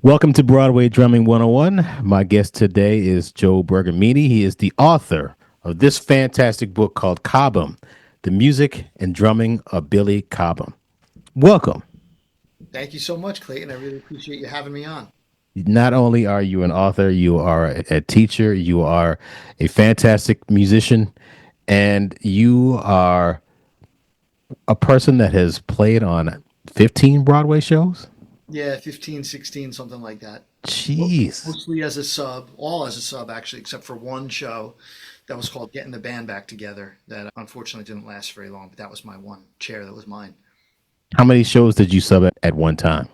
Welcome to Broadway Drumming 101. My guest today is Joe Bergamini. He is the author of this fantastic book called Cobham, The Music and Drumming of Billy Cobham. Welcome. Thank you so much, Clayton. I really appreciate you having me on. Not only are you an author, you are a teacher, you are a fantastic musician, and you are a person that has played on 15 Broadway shows. Yeah, 15, 16, something like that. Jeez. Mostly as a sub, all as a sub, actually, except for one show that was called Getting the Band Back Together that unfortunately didn't last very long, but that was my one chair that was mine. How many shows did you sub at one time?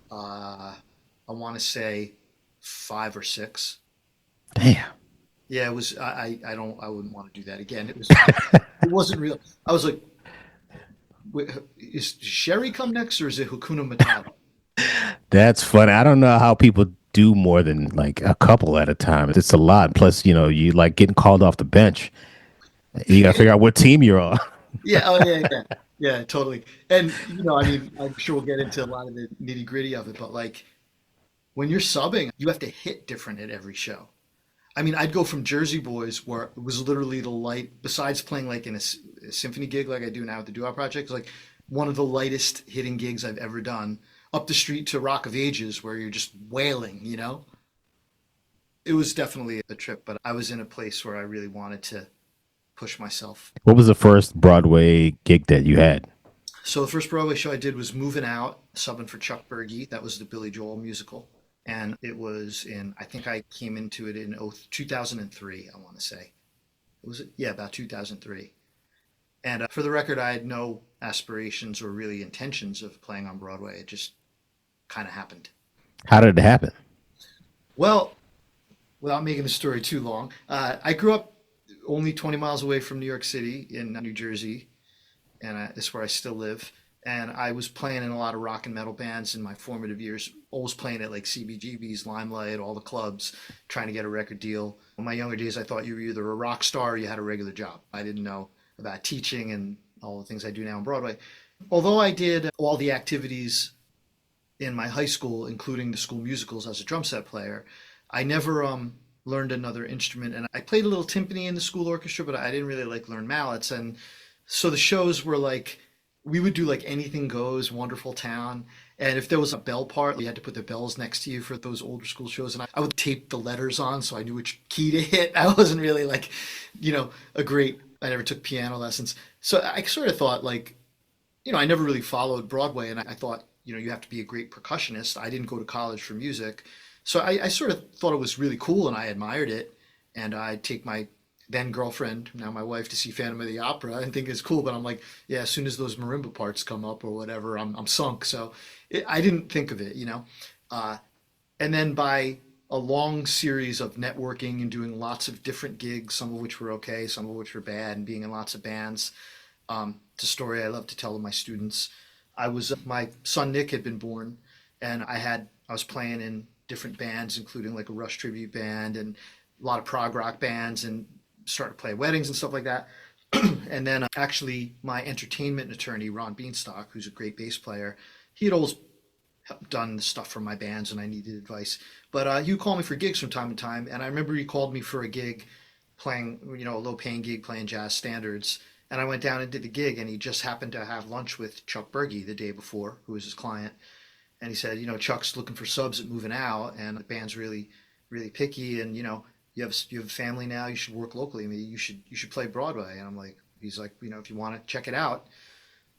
Uh, I want to say five or six. Damn. Yeah, it was, I wouldn't want to do that again. It wasn't real. I was like, wait, is Sherry come next or is it Hakuna Matata? That's funny. I don't know how people do more than like a couple at a time. It's a lot. Plus, you like getting called off the bench. You got to figure out what team you're on. Yeah, oh yeah, totally. And I mean, I'm sure we'll get into a lot of the nitty gritty of it, but like when you're subbing, you have to hit different at every show. I mean, I'd go from Jersey Boys, where it was literally the light, besides playing like in a symphony gig like I do now with the Doo Project, like one of the lightest hitting gigs I've ever done, up the street to Rock of Ages, where you're just wailing. It was definitely a trip, but I was in a place where I really wanted to push myself. What was the first Broadway gig that you had? So the first Broadway show I did was Moving Out, subbing for Chuck Berge. That was the Billy Joel musical. And it was I think I came into it in 2003, I want to say. Was it? Yeah, about 2003. And for the record, I had no aspirations or really intentions of playing on Broadway. It just kind of happened. How did it happen? Well, without making the story too long, I grew up only 20 miles away from New York City in New Jersey, and that's where I still live. And I was playing in a lot of rock and metal bands in my formative years, always playing at like CBGB's, Limelight, all the clubs, trying to get a record deal. In my younger days, I thought you were either a rock star or you had a regular job. I didn't know about teaching and all the things I do now on Broadway. Although I did all the activities in my high school, including the school musicals as a drum set player, I never learned another instrument. And I played a little timpani in the school orchestra, but I didn't really like learn mallets. And so the shows were like we would do like anything goes, wonderful town. And if there was a bell part, you had to put the bells next to you for those older school shows. And I would tape the letters on so I knew which key to hit. I wasn't really like, I never took piano lessons. So I sort of thought like, I never really followed Broadway. And I thought, you have to be a great percussionist. I didn't go to college for music. So I sort of thought it was really cool and I admired it. And I'd take my then girlfriend, now my wife, to see Phantom of the Opera and think it's cool. But I'm like, yeah, as soon as those marimba parts come up or whatever, I'm sunk. So I didn't think of it. Uh, and then by a long series of networking and doing lots of different gigs, some of which were okay, some of which were bad, and being in lots of bands, it's a story I love to tell to my students. My son Nick had been born, and I was playing in different bands, including like a Rush tribute band and a lot of prog rock bands, and started to play weddings and stuff like that. And then actually, my entertainment attorney, Ron Beanstalk, who's a great bass player, he had always done stuff for my bands and I needed advice. But he would call me for gigs from time to time. And I remember he called me for a gig playing, a low paying gig playing jazz standards. And I went down and did the gig, and he just happened to have lunch with Chuck Berge the day before, who was his client. And he said, Chuck's looking for subs at Moving Out, and the band's really, really picky, and you have a family now. You should work locally. I mean, you should play Broadway. And he's like, if you want to check it out.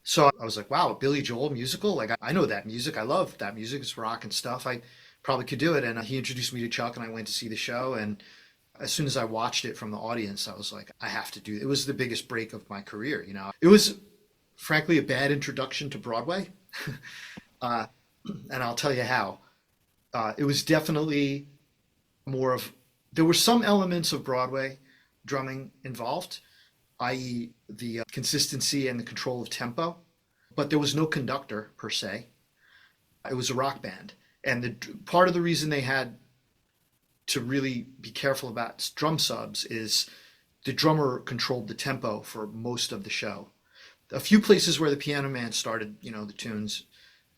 So I was like, wow, a Billy Joel musical? Like I know that music. I love that music. It's rock and stuff. I probably could do it. And he introduced me to Chuck, and I went to see the show. And as soon as I watched it from the audience, I was like, I have to do it. It was the biggest break of my career. It was frankly a bad introduction to Broadway. uh, and I'll tell you how. It was definitely more of there were some elements of Broadway drumming involved, i.e., the consistency and the control of tempo, but there was no conductor per se. It was a rock band, and part of the reason they had to really be careful about drum subs is the drummer controlled the tempo for most of the show. A few places where the piano man started, the tunes,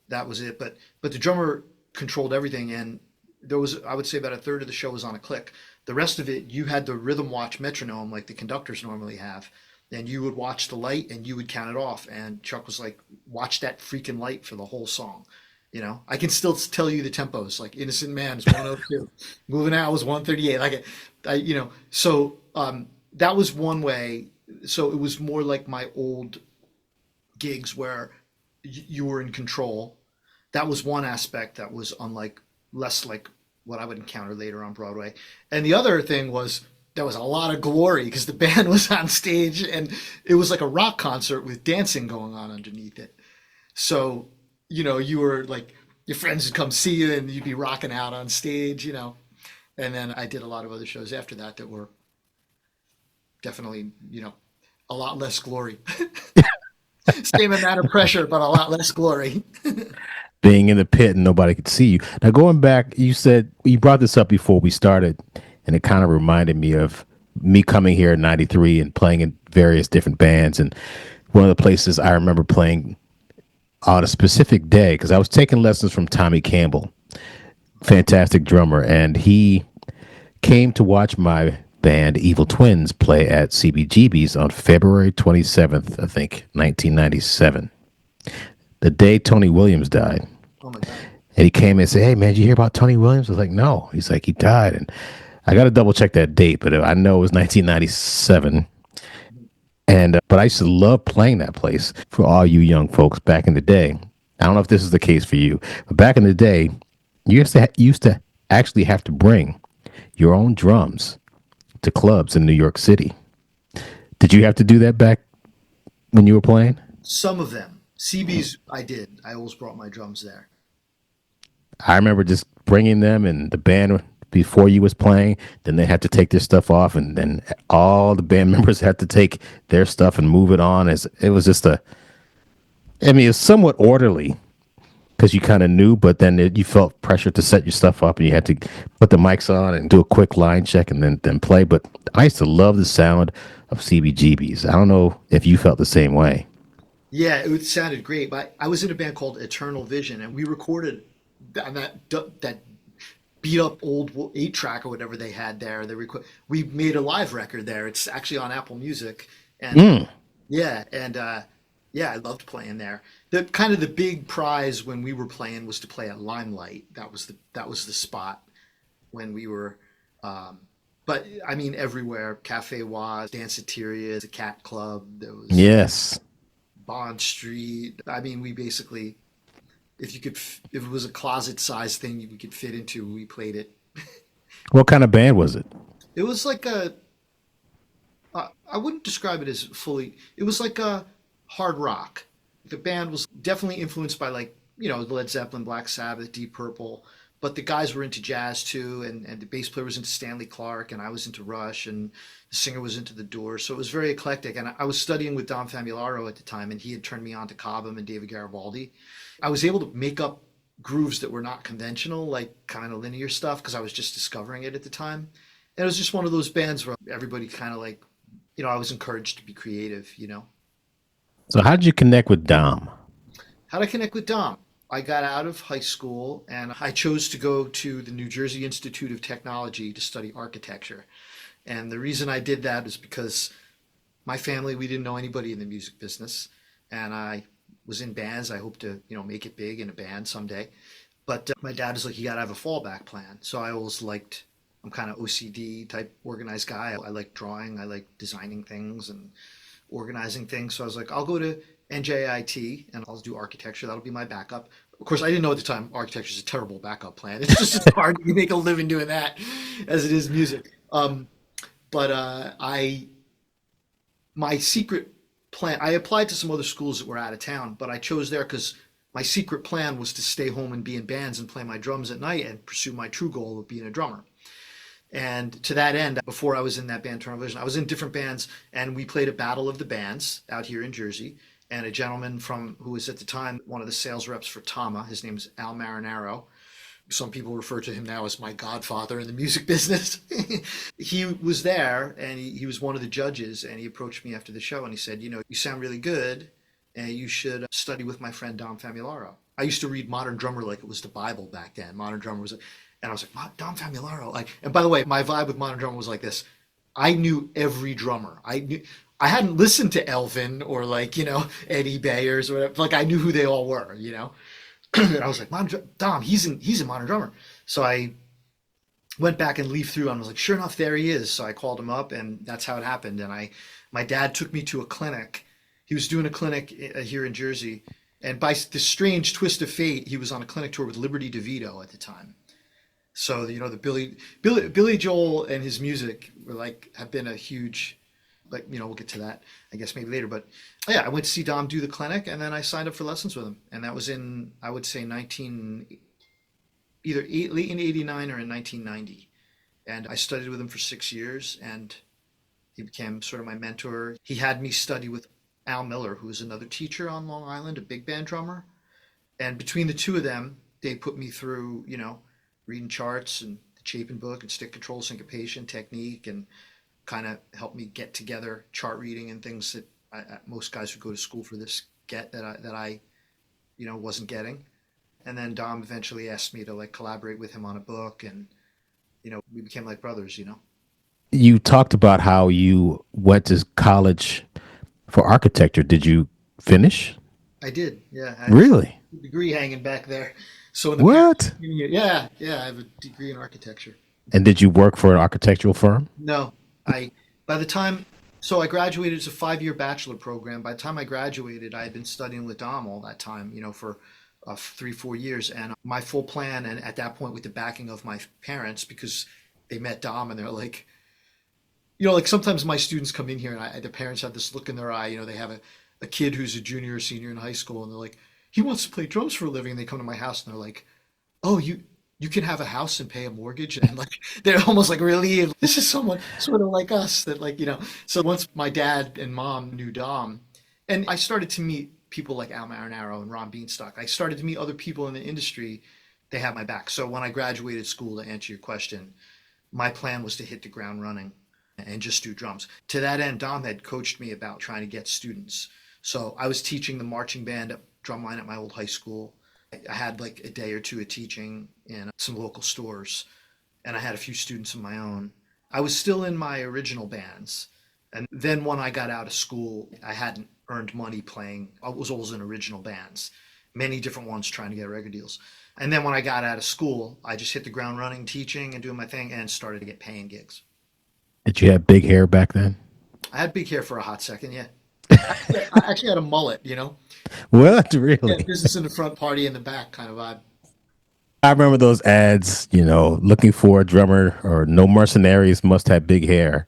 that was it. But the drummer controlled everything. And there was, I would say, about a third of the show was on a click. The rest of it, you had the rhythm watch metronome like the conductors normally have. And you would watch the light and you would count it off. And Chuck was like, watch that freaking light for the whole song. I can still tell you the tempos. Like Innocent Man is 102, Moving Out was 138. That was one way. So it was more like my old gigs where you were in control. That was one aspect that was unlike, less like what I would encounter later on Broadway. And the other thing was there was a lot of glory because the band was on stage and it was like a rock concert with dancing going on underneath it. So, you were like, your friends would come see you and you'd be rocking out on stage. And then I did a lot of other shows after that that were definitely, a lot less glory. Same amount of pressure, but a lot less glory. Being in the pit and nobody could see you. Now, going back, you said you brought this up before we started, and it kind of reminded me of me coming here in '93 and playing in various different bands. And one of the places I remember playing on a specific day, because I was taking lessons from Tommy Campbell, fantastic drummer, and he came to watch my band Evil Twins play at CBGB's on February 27th, I think, 1997, the day Tony Williams died. Oh my God. And he came and said, "Hey, man, did you hear about Tony Williams?" I was like, "No." He's like, "He died." And I got to double check that date, but I know it was 1997. And but I used to love playing that place for all you young folks back in the day. I don't know if this is the case for you, but back in the day, you used to actually have to bring your own drums to clubs in New York City. Did you have to do that back when you were playing? Some of them. CB's, I did. I always brought my drums there. I remember just bringing them, and the band before you was playing, then they had to take their stuff off, and then all the band members had to take their stuff and move it on. As it was just I mean, it's somewhat orderly because you kind of knew, but then you felt pressure to set your stuff up, and you had to put the mics on and do a quick line check and then play. But I used to love the sound of CBGBs. I don't know if you felt the same way. Yeah, it sounded great. But I was in a band called Eternal Vision, and we recorded on that beat up old 8 track or whatever they had there. We made a live record there. It's actually on Apple Music, and Mm. yeah, and yeah, I loved playing there. The kind of the big prize when we were playing was to play at Limelight. That was the spot when we were. But I mean, everywhere, Cafe Waz, Danceteria, the Cat Club. There was Yes. Bond Street. I mean, we basically, if it was a closet size thing we could fit into, we played it. What kind of band was it? It was like I wouldn't describe it as fully, it was like a hard rock. The band was definitely influenced by like, Led Zeppelin, Black Sabbath, Deep Purple, but the guys were into jazz too, and the bass player was into Stanley Clark, and I was into Rush, and the singer was into The Doors. So it was very eclectic. And I was studying with Dom Famularo at the time, and he had turned me on to Cobham and David Garibaldi. I was able to make up grooves that were not conventional, like kind of linear stuff, because I was just discovering it at the time. And it was just one of those bands where everybody kind of like, I was encouraged to be creative. So how did you connect with Dom? How did I connect with Dom? I got out of high school and I chose to go to the New Jersey Institute of Technology to study architecture. And the reason I did that is because my family, we didn't know anybody in the music business. And I was in bands. I hope to, make it big in a band someday. But my dad was like, you got to have a fallback plan. So I always liked, I'm kind of OCD type organized guy. I like drawing. I like designing things and organizing things. So I was like, I'll go to NJIT and I'll do architecture. That'll be my backup. Of course, I didn't know at the time architecture is a terrible backup plan. It's just as hard to make a living doing that as it is music. But my secret plan, I applied to some other schools that were out of town, but I chose there because my secret plan was to stay home and be in bands and play my drums at night and pursue my true goal of being a drummer. And to that end, before I was in that band, Eternal Vision, I was in different bands, and we played a battle of the bands out here in Jersey. And a gentleman who was at the time one of the sales reps for Tama, his name's Al Marinaro. Some people refer to him now as my godfather in the music business. He was there, and he was one of the judges, and he approached me after the show, and he said, you sound really good, and you should study with my friend Dom Famularo. I used to read Modern Drummer like it was the Bible back then. Modern Drummer was, and I was like, Dom Famularo. Like, and by the way, my vibe with Modern Drummer was like this. I knew every drummer. I hadn't listened to Elvin or like, Eddie Bayers or whatever. Like I knew who they all were. And I was like, Dom, he's in Modern Drummer. So I went back and leafed through and was like, sure enough, there he is. So I called him up and that's how it happened. And my dad took me to a clinic. He was doing a clinic here in Jersey. And by this strange twist of fate, he was on a clinic tour with Liberty DeVito at the time. So, the Billy Joel and his music were like, have been a huge, like, we'll get to that, I guess maybe later. But yeah, I went to see Dom do the clinic and then I signed up for lessons with him. And that was in, I would say late in 89 or in 1990. And I studied with him for 6 years and he became sort of my mentor. He had me study with Al Miller, who was another teacher on Long Island, a big band drummer. And between the two of them, they put me through, reading charts and the Chapin book and stick control, syncopation, technique, and kind of helped me get together chart reading and things that most guys who go to school for this get that I wasn't getting. And then Dom eventually asked me to like collaborate with him on a book, and we became like brothers. You talked about how you went to college for architecture. Did you finish? I did, yeah. I have Really? a degree hanging back there. So in the What? yeah, I have a degree in architecture. And did you work for an architectural firm? No, I by the time so I graduated. It's a 5-year bachelor program. By the time I graduated, I had been studying with Dom all that time, for 3, 4 years. And my full plan, and at that point with the backing of my parents, because they met Dom and they're like, like sometimes my students come in here and the parents have this look in their eye. They have a kid who's a junior or senior in high school and they're like, he wants to play drums for a living. And they come to my house and they're like, oh, you can have a house and pay a mortgage. And like, they're almost like, really? This is someone sort of like us that like, so once my dad and mom knew Dom and I started to meet people like Al Marinaro and Ron Beanstalk, I started to meet other people in the industry. They had my back. So when I graduated school, to answer your question, my plan was to hit the ground running and just do drums. To that end, Dom had coached me about trying to get students. So I was teaching the marching band drumline at my old high school. I had like a day or two of teaching in some local stores, and I had a few students of my own. I was still in my original bands. And then when I got out of school, I hadn't earned money playing. I was always in original bands, many different ones trying to get record deals. And then when I got out of school, I just hit the ground running, teaching and doing my thing, and started to get paying gigs. Did you have big hair back then? I had big hair for a hot second, yeah. I actually had a mullet. What? Yeah, Really? business in the front, party in the back kind of vibe. I remember those ads, looking for a drummer or no mercenaries must have big hair.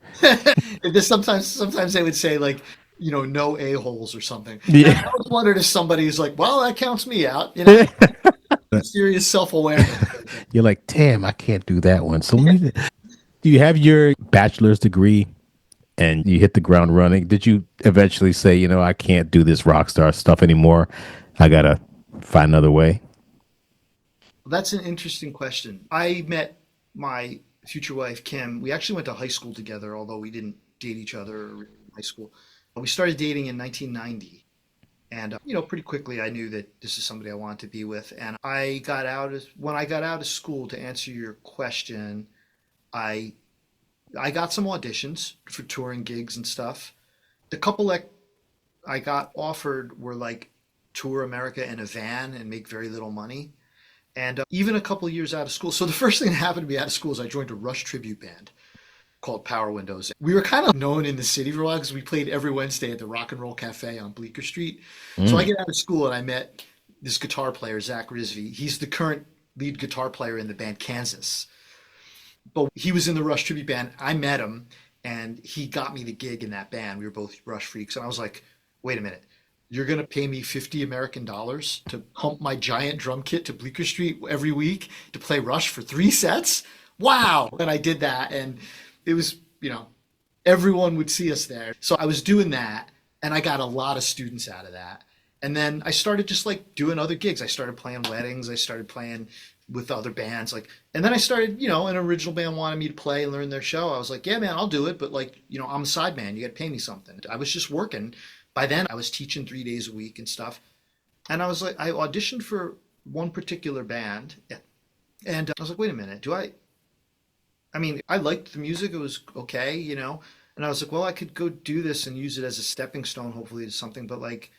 Sometimes they would say like, no a-holes or something. And I Yeah. always wondered if somebody's like, well, that counts me out, serious self-awareness. You're like, damn, I can't do that one. So do you have your bachelor's degree and you hit the ground running? Did you eventually say, I can't do this rock star stuff anymore? I gotta find another way. That's an interesting question. I met my future wife, Kim. We actually went to high school together, although we didn't date each other in high school. We started dating in 1990. And, pretty quickly I knew that this is somebody I wanted to be with. And when I got out of school, to answer your question, I, I got some auditions for touring gigs and stuff. The couple that I got offered were like tour America in a van and make very little money. And even a couple of years out of school. So the first thing that happened to me out of school is I joined a Rush tribute band called Power Windows. We were kind of known in the city for a while because we played every Wednesday at the Rock and Roll Cafe on Bleecker Street. So I Mm. get out of school and I met this guitar player, Zach Risby. He's the current lead guitar player in the band Kansas. But he was in the Rush tribute band. I met him and he got me the gig in that band. We were both Rush freaks. And I was like, wait a minute. You're going to pay me 50 American dollars to hump my giant drum kit to Bleecker Street every week to play Rush for 3 sets? Wow. And I did that. And it was, everyone would see us there. So I was doing that and I got a lot of students out of that. And then I started just like doing other gigs. I started playing weddings. I started playing with other bands. And then I started, an original band wanted me to play and learn their show. I was like, yeah, man, I'll do it. But I'm a side man. You got to pay me something. I was just working. By then I was teaching 3 days a week and stuff. And I was like, I auditioned for one particular band, and I was like, wait a minute, do I mean, I liked the music, it was okay, you know? And I was like, well, I could go do this and use it as a stepping stone, hopefully, to something, but like,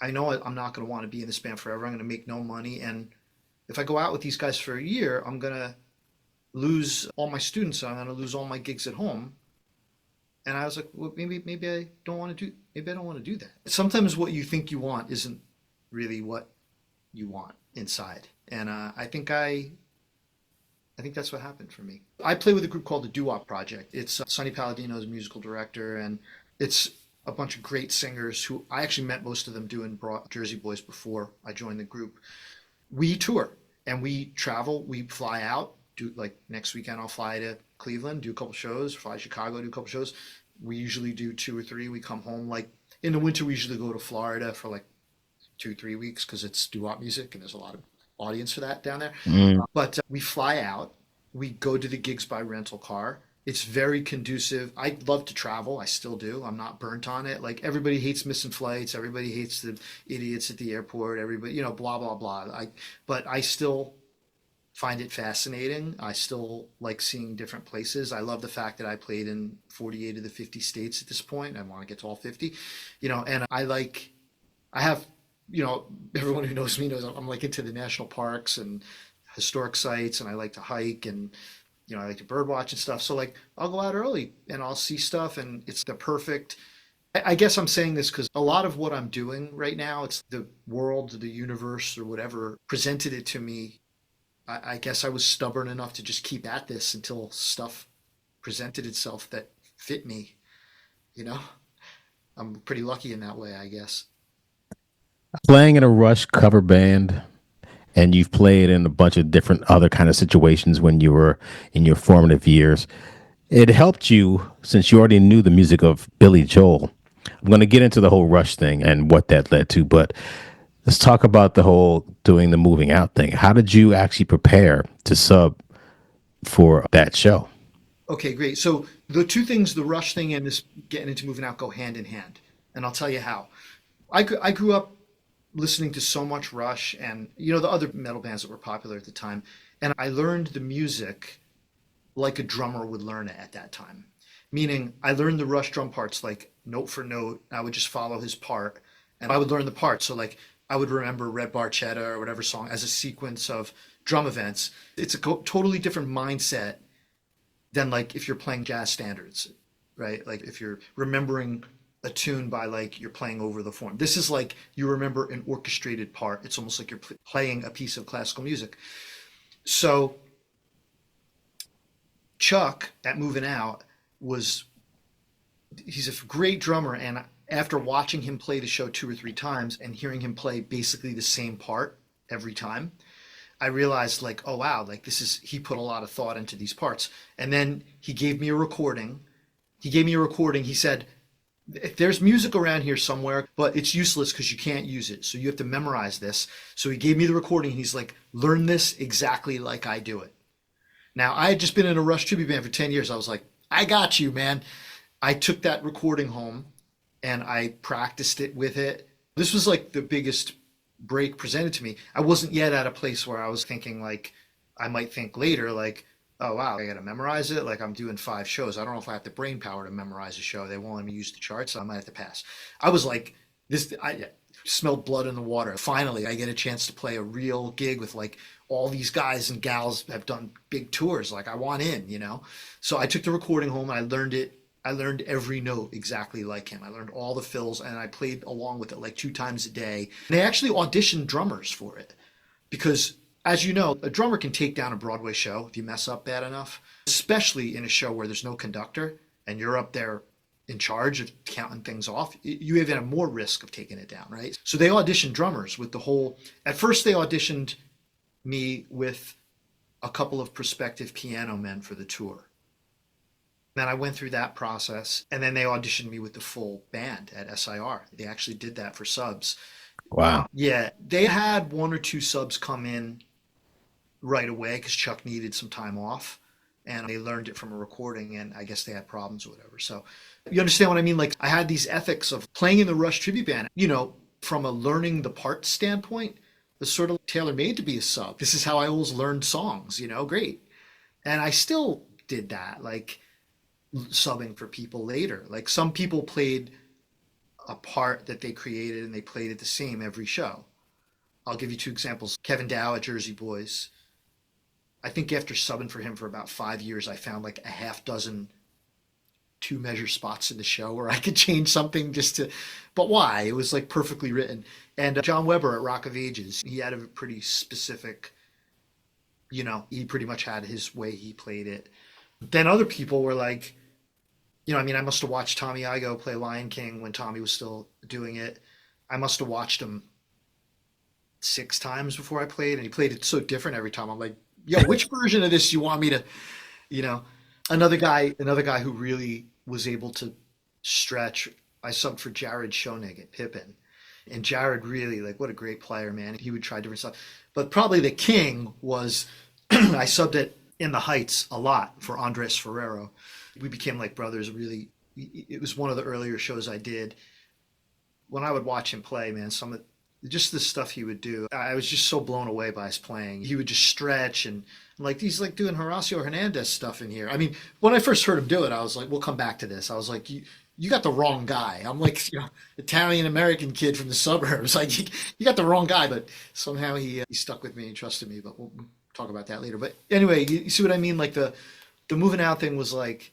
I know I'm not going to want to be in this band forever. I'm going to make no money. And if I go out with these guys for a year, I'm going to lose all my students. I'm going to lose all my gigs at home. And I was like, well, maybe I don't want to do, maybe I don't want to do that. Sometimes what you think you want isn't really what you want inside. And I think that's what happened for me. I play with a group called the Doo-Wop Project. It's Sonny Palladino is a musical director, and it's a bunch of great singers who I actually met most of them doing Jersey Boys before I joined the group. We tour and we travel. We fly out. Do like next weekend, I'll fly to Cleveland, do a couple shows. Fly to Chicago, do a couple shows. We usually do two or three. We come home like in the winter. We usually go to Florida for like 2 3 weeks because it's doo-wop music and there's a lot of audience for that down there. Mm. But we fly out. We go to the gigs by rental car. It's very conducive. I love to travel. I still do. I'm not burnt on it. Like everybody hates missing flights. Everybody hates the idiots at the airport. Everybody, you know, blah blah blah. But I still find it fascinating. I still like seeing different places. I love the fact that I played in 48 of the 50 states at this point. I want to get to all 50, you know, and I have, you know, everyone who knows me knows I'm like into the national parks and historic sites, and I like to hike, and you know, I like to bird watch and stuff. So like I'll go out early and I'll see stuff, and it's the perfect. I guess I'm saying this because a lot of what I'm doing right now, it's the world, the universe, or whatever presented it to me. I guess I was stubborn enough to just keep at this until stuff presented itself that fit me. You know, I'm pretty lucky in that way, I guess. Playing in a Rush cover band, and you've played in a bunch of different other kind of situations when you were in your formative years. It helped you since you already knew the music of Billy Joel. I'm going to get into the whole Rush thing and what that led to, but let's talk about the whole doing the moving out thing. How did you actually prepare to sub for that show? Okay, great. So the two things, the Rush thing and this getting into moving out, go hand in hand, and I'll tell you how. I grew up listening to so much Rush and you know the other metal bands that were popular at the time, and I learned the music like a drummer would learn it at that time. Meaning, I learned the Rush drum parts like note for note. I would just follow his part, and I would learn the parts. So like I would remember Red Barchetta or whatever song as a sequence of drum events. It's a totally different mindset than like if you're playing jazz standards, right? Like if you're remembering a tune by like you're playing over the form. This is like you remember an orchestrated part. It's almost like you're playing a piece of classical music. So Chuck at Moving Out was he's a great drummer, and after watching him play the show 2 or 3 times and hearing him play basically the same part every time, I realized like, oh wow, like this is he put a lot of thought into these parts. And then he gave me a recording. He gave me a recording. He said, there's music around here somewhere, but it's useless because you can't use it. So you have to memorize this. So he gave me the recording. And he's like, learn this exactly like I do it. Now, I had just been in a Rush tribute band for 10 years. I was like, I got you, man. I took that recording home and I practiced it with it. This was like the biggest break presented to me. I wasn't yet at a place where I was thinking like, I might think later, like, oh wow, I got to memorize it. Like I'm doing 5 shows. I don't know if I have the brain power to memorize a show. They won't let me use the charts. So I might have to pass. I was like, this, I smelled blood in the water. Finally, I get a chance to play a real gig with like all these guys and gals have done big tours. Like I want in, you know? So I took the recording home and I learned it. I learned every note exactly like him. I learned all the fills and I played along with it like 2 times a day. And they actually auditioned drummers for it because as you know, a drummer can take down a Broadway show if you mess up bad enough, especially in a show where there's no conductor and you're up there in charge of counting things off. You even have more risk of taking it down, right? So they auditioned drummers with the whole, at first they auditioned me with a couple of prospective piano men for the tour. Then I went through that process and then they auditioned me with the full band at SIR. They actually did that for subs. Wow. Yeah, they had 1 or 2 subs come in right away because Chuck needed some time off and they learned it from a recording and I guess they had problems or whatever. So you understand what I mean? Like I had these ethics of playing in the Rush tribute band, you know, from a learning the part standpoint, was sort of tailor made to be a sub. This is how I always learned songs, great. And I still did that, like subbing for people later. Like some people played a part that they created and they played it the same every show. I'll give you two examples. Kevin Dow at Jersey Boys. I think after subbing for him for about 5 years, I found like a half dozen two measure spots in the show where I could change something but why? It was like perfectly written. And John Weber at Rock of Ages, he had a pretty specific, he pretty much had his way he played it. Then other people were like, I must have watched Tommy Igoe play Lion King when Tommy was still doing it. I must have watched him 6 times before I played, and he played it so different every time. I'm like, yo, which version of this you want me to, you know? Another guy who really was able to stretch. I subbed for Jared Schoenig at Pippin, and Jared really, like, what a great player, man. He would try different stuff, but probably the king was I subbed it In the Heights a lot for Andres Ferrero. We became like brothers. Really, it was one of the earlier shows I did. When I would watch him play, man, just the stuff he would do, I was just so blown away by his playing. He would just stretch and like he's like doing Horacio Hernandez stuff in here. I mean, when I first heard him do it, I was like, we'll come back to this. I was like, you got the wrong guy. I'm like, Italian American kid from the suburbs. Like, you got the wrong guy, but somehow he stuck with me and trusted me. But we'll talk about that later. But anyway, you see what I mean? Like the moving out thing was like,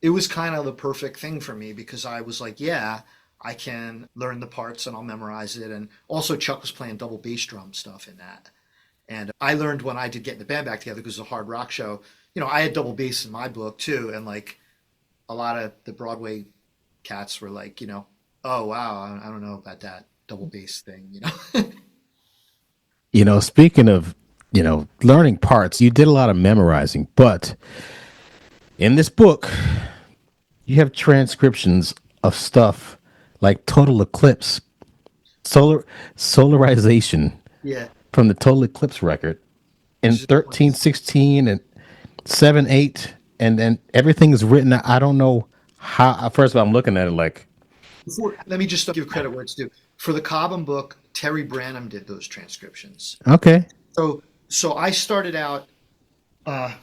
it was kind of the perfect thing for me because I was like, yeah, I can learn the parts and I'll memorize it. And also Chuck was playing double bass drum stuff in that. And I learned when I did get the band back together because it was a hard rock show, I had double bass in my book too. And like a lot of the Broadway cats were like, oh, wow, I don't know about that double bass thing. Speaking of, learning parts, you did a lot of memorizing, but in this book, you have transcriptions of stuff like total eclipse, solarization Yeah. from the total eclipse record in 13, 16, and 7, 8, and then everything is written. I don't know how. First of all, I'm looking at it like, Let me just give credit where it's due. For the Cobham book, Terry Branham did those transcriptions. okay, So I started out, yeah.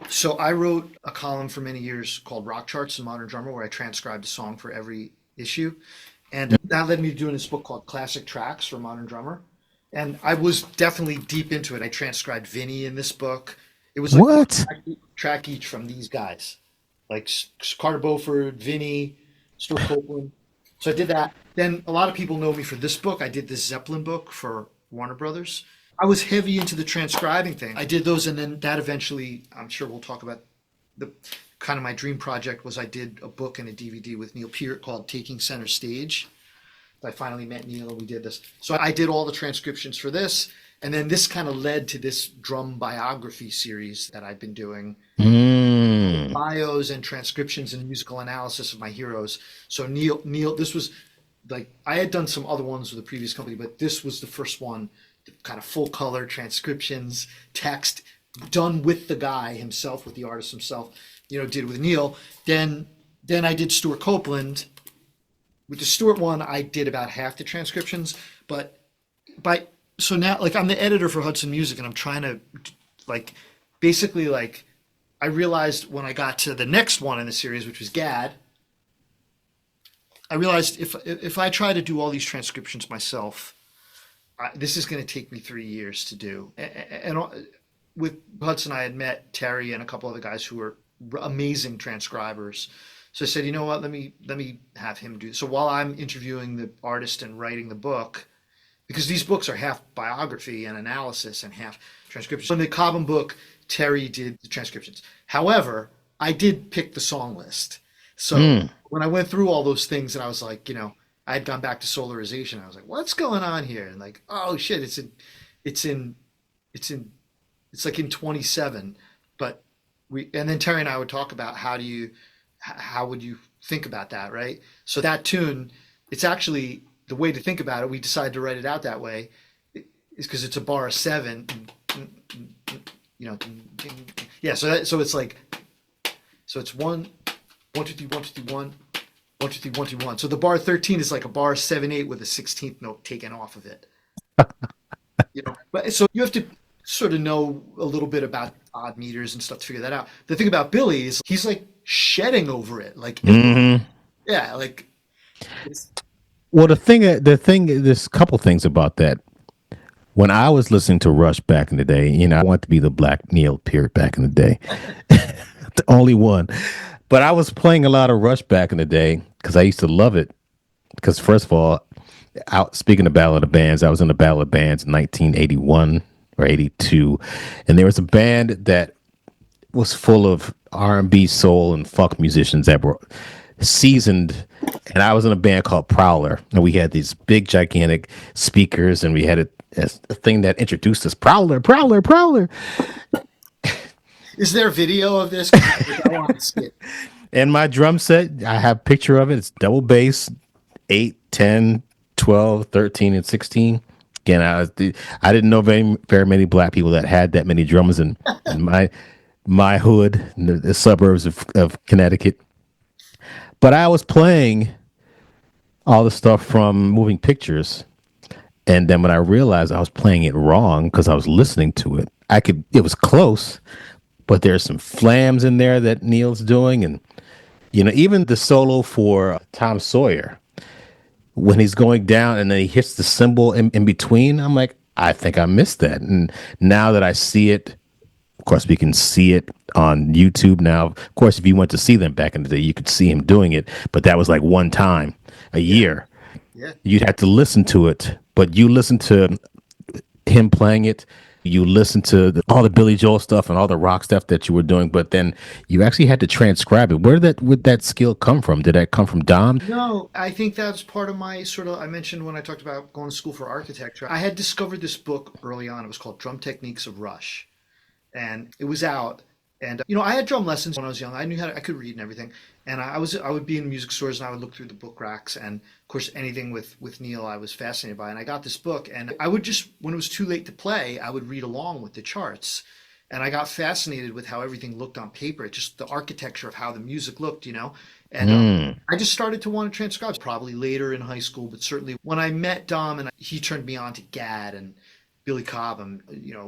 So I wrote a column for many years called Rock Charts and Modern Drummer, where I transcribed a song for every issue, and that led me to doing this book called Classic Tracks for Modern Drummer. And I was definitely deep into it. I transcribed Vinny in this book. It was like what? track each from these guys, like Carter Beauford, Vinny, Stuart Copeland. So I did that. Then a lot of people know me for this book. I did this Zeppelin book for Warner Brothers. I was heavy into the transcribing thing. I did those, and then that eventually, I'm sure we'll talk about the kind of my dream project was I did a book and a DVD with Neil Peart called Taking Center Stage. I finally met Neil and we did this. So I did all the transcriptions for this. And then this kind of led to this drum biography series that I've been doing. Bios and transcriptions and musical analysis of my heroes. So Neil, this was like, I had done some other ones with the previous company, but this was the first one, kind of full color transcriptions, text, done with the guy himself, with the artist himself, did with Neil. Then I did Stuart Copeland. With the Stewart one, I did about half the transcriptions, so now, like, I'm the editor for Hudson Music, and I'm trying to, like, basically, like, I realized when I got to the next one in the series, which was Gad, I realized if I try to do all these transcriptions myself, this is going to take me 3 years to do. And with Hudson, I had met Terry and a couple other guys who were amazing transcribers. So I said, you know what, let me have him do. So while I'm interviewing the artist and writing the book, because these books are half biography and analysis and half transcription. So in the Cobham book, Terry did the transcriptions. However, I did pick the song list. So when I went through all those things and I was like, I had gone back to solarization. I was like, what's going on here? And like, oh shit, it's like in 27. But and then Terry and I would talk about how would you think about that, right? So that tune, it's actually the way to think about it. We decided to write it out that way, is because it's a bar of 7. Yeah. So it's like, so it's 1 1 2 3 1 2 3 1 1 1, 2, 3, 1, 2, 1. So the bar 13 is like a bar 7/8 with a 16th note taken off of it. But so you have to sort of know a little bit about odd meters and stuff to figure that out. The thing about Billy is he's like shedding over it. Like, Hmm. yeah, like it's Well, there's a couple things about that. When I was listening to Rush back in the day, I wanted to be the Black Neil Peart back in the day, the only one. But I was playing a lot of Rush back in the day because I used to love it. Because first of all, speaking of Battle of the Bands, I was in the Battle of the Bands in 1981 or 82, and there was a band that was full of R&B, soul, and funk musicians that were seasoned. And I was in a band called Prowler, and we had these big, gigantic speakers, and we had a thing that introduced us, Prowler, Prowler, Prowler. is there video of this? 'Cause I want to see it. And my drum set, I have a picture of it. It's double bass, 8, 10, 12, 13, and 16. Again, I didn't know very many black people that had that many drums in my hood, in the suburbs of Connecticut. But I was playing all the stuff from moving pictures. And then when I realized I was playing it wrong because I was listening to it, it was close, but there's some flams in there that Neil's doing. And, even the solo for Tom Sawyer, when he's going down and then he hits the cymbal in between, I'm like, I think I missed that. And now that I see it, of course, we can see it on YouTube now. Of course, if you went to see them back in the day, you could see him doing it, but that was like one time a Yeah, year. yeah. You'd have to listen to it, but you listen to him playing it. You listen to all the Billy Joel stuff and all the rock stuff that you were doing, but then you actually had to transcribe it. Would that skill come from? Did that come from Dom? No, I think that's part of my sort of. I mentioned when I talked about going to school for architecture, I had discovered this book early on. It was called Drum Techniques of Rush, and it was out. And I had drum lessons when I was young. I knew I could read and everything. And I would be in music stores and I would look through the book racks. And of course, anything with Neil, I was fascinated by. And I got this book, and I would just, when it was too late to play, I would read along with the charts. And I got fascinated with how everything looked on paper, just the architecture of how the music looked. And Mm. I just started to want to transcribe probably later in high school, but certainly when I met Dom and he turned me on to Gad and Billy Cobham,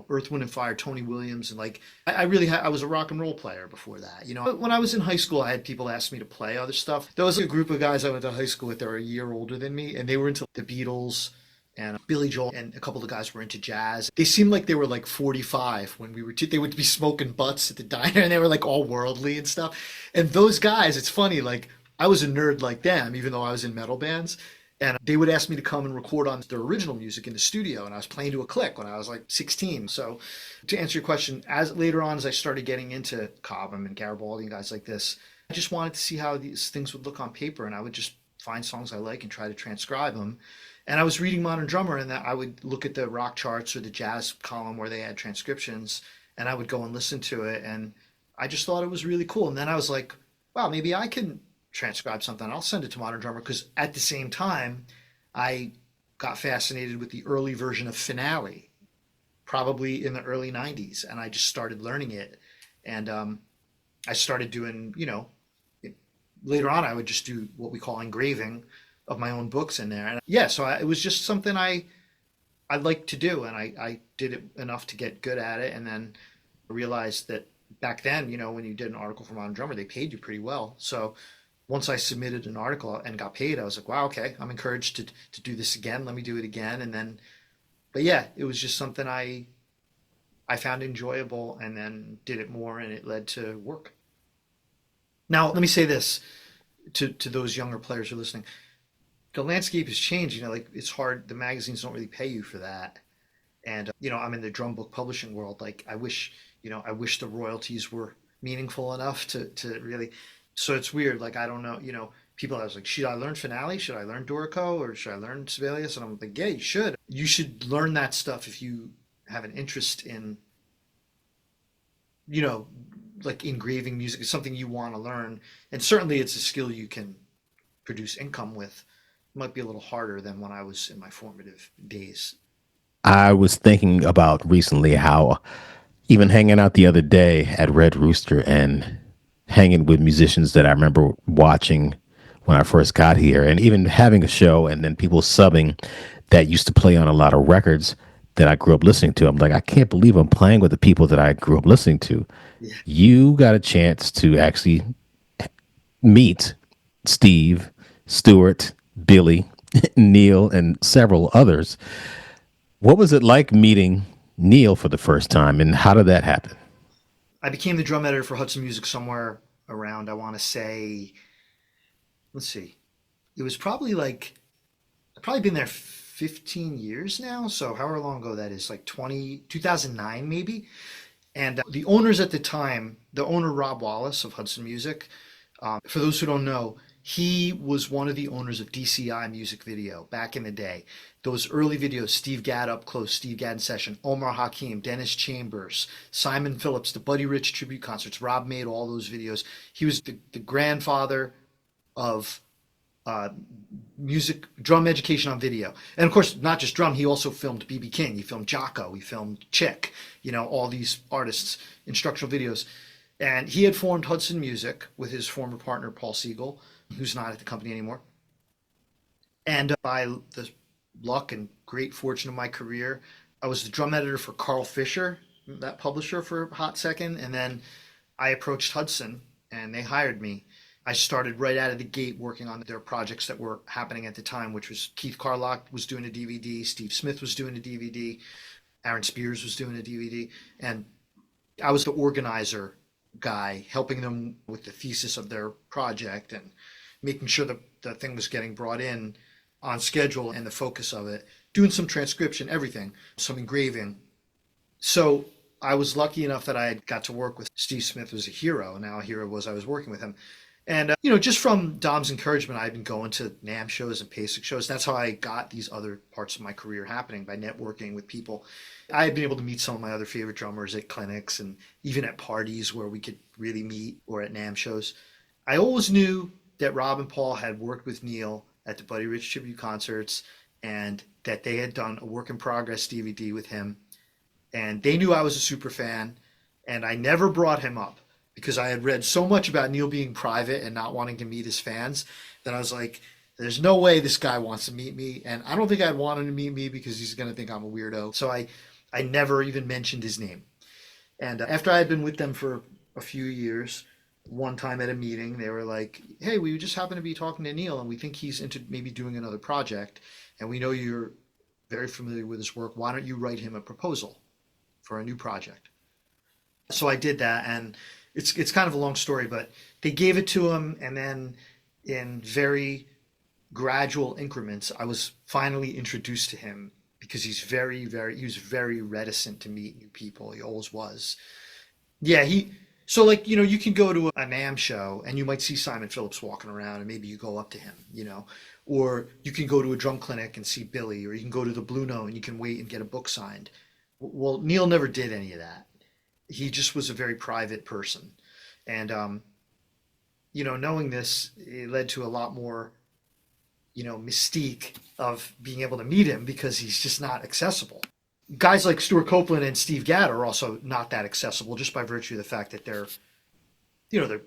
Earth, Wind and Fire, Tony Williams, and like I really I was a rock and roll player before that. When I was in high school, I had people ask me to play other stuff. There was a group of guys I went to high school with that were a year older than me, and they were into the Beatles and Billy Joel, and a couple of the guys were into jazz. They seemed like they were like 45 when we were. They would be smoking butts at the diner, and they were like all worldly and stuff. And those guys, it's funny, like I was a nerd like them, even though I was in metal bands. And they would ask me to come and record on their original music in the studio, and I was playing to a click when I was like 16. So, to answer your question, as later on as I started getting into Cobham and Garibaldi and guys like this, I just wanted to see how these things would look on paper, and I would just find songs I like and try to transcribe them. And I was reading Modern Drummer, and that I would look at the rock charts or the jazz column where they had transcriptions, and I would go and listen to it, and I just thought it was really cool. And then I was like, wow, maybe I can transcribe something. I'll send it to Modern Drummer because at the same time, I got fascinated with the early version of Finale, probably in the early 90s. And I just started learning it. And I started doing, later on, I would just do what we call engraving of my own books in there. And yeah, so it was just something I liked to do. And I did it enough to get good at it. And then I realized that back then, when you did an article for Modern Drummer, they paid you pretty well. So once I submitted an article and got paid, I was like, wow, okay, I'm encouraged to do this again. Let me do it again. And then, but yeah, it was just something I found enjoyable and then did it more and it led to work. Now, let me say this to those younger players who are listening. The landscape has changed, like it's hard. The magazines don't really pay you for that. And, I'm in the drum book publishing world. Like I wish the royalties were meaningful enough to really. So it's weird. Like I don't know. People. I was like, should I learn Finale? Should I learn Dorico? Or should I learn Sibelius? And I'm like, yeah, you should. You should learn that stuff if you have an interest in, you know, like engraving music. It's something you want to learn, and certainly it's a skill you can produce income with. It might be a little harder than when I was in my formative days. I was thinking about recently how even hanging out the other day at Red Rooster and hanging with musicians that I remember watching when I first got here, and even having a show and then people subbing that used to play on a lot of records that I grew up listening to. I'm like, I can't believe I'm playing with the people that I grew up listening to. Yeah. You got a chance to actually meet Steve, Stuart, Billy, Neil, and several others. What was it like meeting Neil for the first time, and how did that happen? I became the drum editor for Hudson Music somewhere around, I want to say, let's see, it was probably like, I've probably been there 15 years now. So however long ago that is, like 2009 maybe. And the owners at the time, the owner Rob Wallace of Hudson Music, for those who don't know, he was one of the owners of DCI Music Video back in the day. Those early videos, Steve Gadd up close, Steve Gadd in session, Omar Hakim, Dennis Chambers, Simon Phillips, the Buddy Rich tribute concerts. Rob made all those videos. He was the grandfather of uh, music drum education on video, and of course not just drum. He also filmed BB King, he filmed Jocko, he filmed Chick, all these artists instructional videos. And he had formed Hudson Music with his former partner Paul Siegel, who's not at the company anymore. And by the luck and great fortune of my career, I was the drum editor for Carl Fisher, that publisher, for a hot second. And then I approached Hudson and they hired me. I started right out of the gate working on their projects that were happening at the time, which was Keith Carlock was doing a DVD, Steve Smith was doing a DVD, Aaron Spears was doing a DVD. And I was the organizer guy, helping them with the thesis of their project and making sure that the thing was getting brought in on schedule and the focus of it, doing some transcription, everything, some engraving. So I was lucky enough that I got to work with Steve Smith, was a hero, and now a hero was I was working with him. And just from Dom's encouragement, I've been going to NAMM shows and PASIC shows. That's how I got these other parts of my career happening, by networking with people. I had been able to meet some of my other favorite drummers at clinics and even at parties where we could really meet, or at NAMM shows. I always knew that Rob and Paul had worked with Neil at the Buddy Rich tribute concerts, and that they had done a work in progress DVD with him. And they knew I was a super fan, and I never brought him up because I had read so much about Neil being private and not wanting to meet his fans that I was like, there's no way this guy wants to meet me. And I don't think I'd want him to meet me because he's going to think I'm a weirdo. So I never even mentioned his name. And after I had been with them for a few years, one time at a meeting, they were like, hey, we just happen to be talking to Neil and we think he's into maybe doing another project. And we know you're very familiar with his work. Why don't you write him a proposal for a new project? So I did that, and it's kind of a long story, but they gave it to him, and then in very gradual increments, I was finally introduced to him because he was very reticent to meet new people. He always was. Yeah, so like, you can go to a NAMM show and you might see Simon Phillips walking around and maybe you go up to him. Or you can go to a drum clinic and see Billy, or you can go to the Blue Note and you can wait and get a book signed. Well, Neil never did any of that. He just was a very private person. And, knowing this, it led to a lot more, mystique of being able to meet him because he's just not accessible. Guys like Stuart Copeland and Steve Gadd are also not that accessible just by virtue of the fact that they're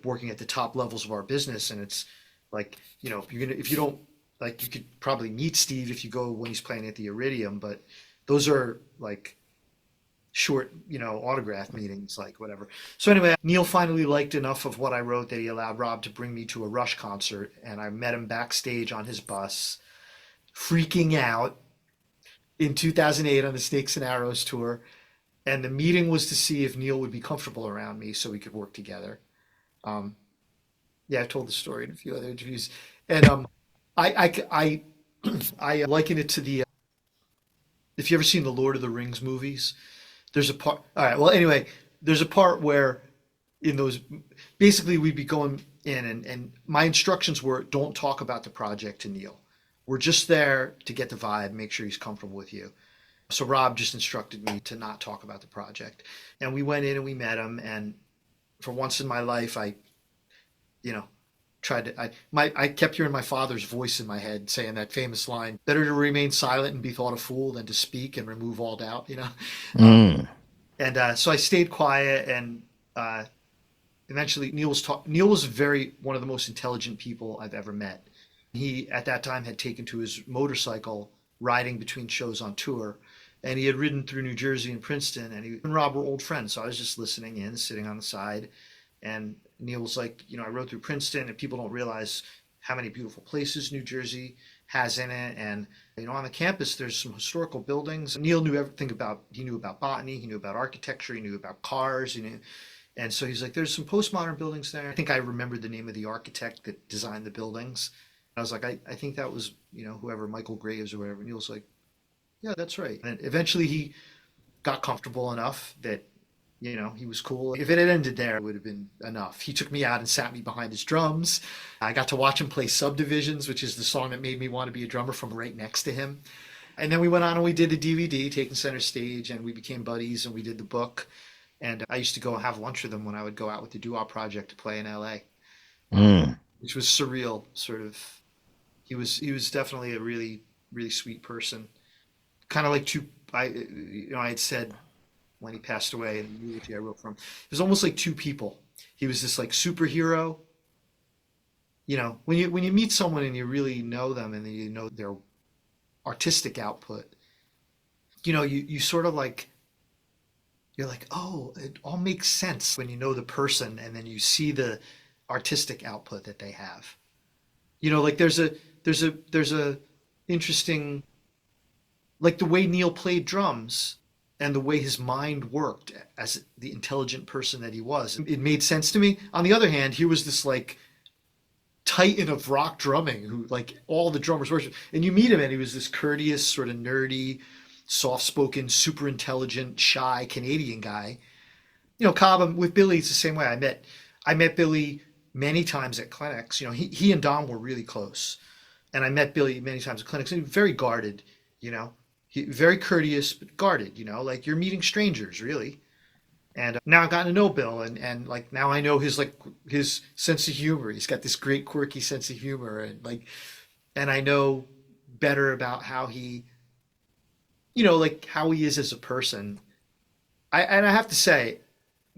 working at the top levels of our business. And it's like, if you don't, like, you could probably meet Steve if you go when he's playing at the Iridium, but those are like short, autograph meetings, like whatever. So anyway, Neil finally liked enough of what I wrote that he allowed Rob to bring me to a Rush concert, and I met him backstage on his bus, freaking out, in 2008 on the Snakes and Arrows tour. And the meeting was to see if Neil would be comfortable around me so we could work together. Um, yeah, I've told the story in a few other interviews, and I I liken it to the if you ever seen the Lord of the Rings movies. There's a part. All right. Well, anyway, there's a part where in those, basically we'd be going in, and my instructions were, don't talk about the project to Neil. We're just there to get the vibe, make sure he's comfortable with you. So Rob just instructed me to not talk about the project. And we went in and we met him. And for once in my life, I, you know, tried to, I kept hearing my father's voice in my head saying that famous line, better to remain silent and be thought a fool than to speak and remove all doubt. Um, Mm. and so I stayed quiet, and eventually Neil was very one of the most intelligent people I've ever met. He, at that time, had taken to his motorcycle riding between shows on tour. And he had ridden through New Jersey and Princeton, and he and Rob were old friends. So I was just listening in, sitting on the side. And Neil was like, I rode through Princeton, and people don't realize how many beautiful places New Jersey has in it. And, on the campus, there's some historical buildings. Neil knew everything he knew about botany, he knew about architecture, he knew about cars, and so he's like, there's some postmodern buildings there. I think I remembered the name of the architect that designed the buildings. I was like, I think that was, whoever, Michael Graves or whatever. Neil's like, yeah, that's right. And eventually he got comfortable enough that, he was cool. If it had ended there, it would have been enough. He took me out and sat me behind his drums. I got to watch him play Subdivisions, which is the song that made me want to be a drummer, from right next to him. And then we went on and we did a DVD, Taking Center Stage, and we became buddies and we did the book. And I used to go have lunch with him when I would go out with the Doo-Wop Project to play in LA, Mm. which was surreal, sort of. He was definitely a really, really sweet person. Kind of like I had said when he passed away in the eulogy I wrote for him, it was almost like two people. He was this like superhero. When you meet someone and you really know them and you know their artistic output, you sort of like, you're like, oh, it all makes sense when you know the person and then you see the artistic output that they have. Like there's a interesting, like the way Neil played drums and the way his mind worked as the intelligent person that he was. It made sense to me. On the other hand, he was this like titan of rock drumming who like all the drummers worship. And you meet him and he was this courteous, sort of nerdy, soft-spoken, super intelligent, shy Canadian guy. Cobb, with Billy, it's the same way. I met Billy many times at clinics. He and Dom were really close, and I met Billy many times at clinics. And he was very guarded. Very courteous but guarded. Like you're meeting strangers, really. And now I've gotten to know Bill, and like now I know his sense of humor. He's got this great quirky sense of humor, and I know better about how he, like how he is as a person. I have to say,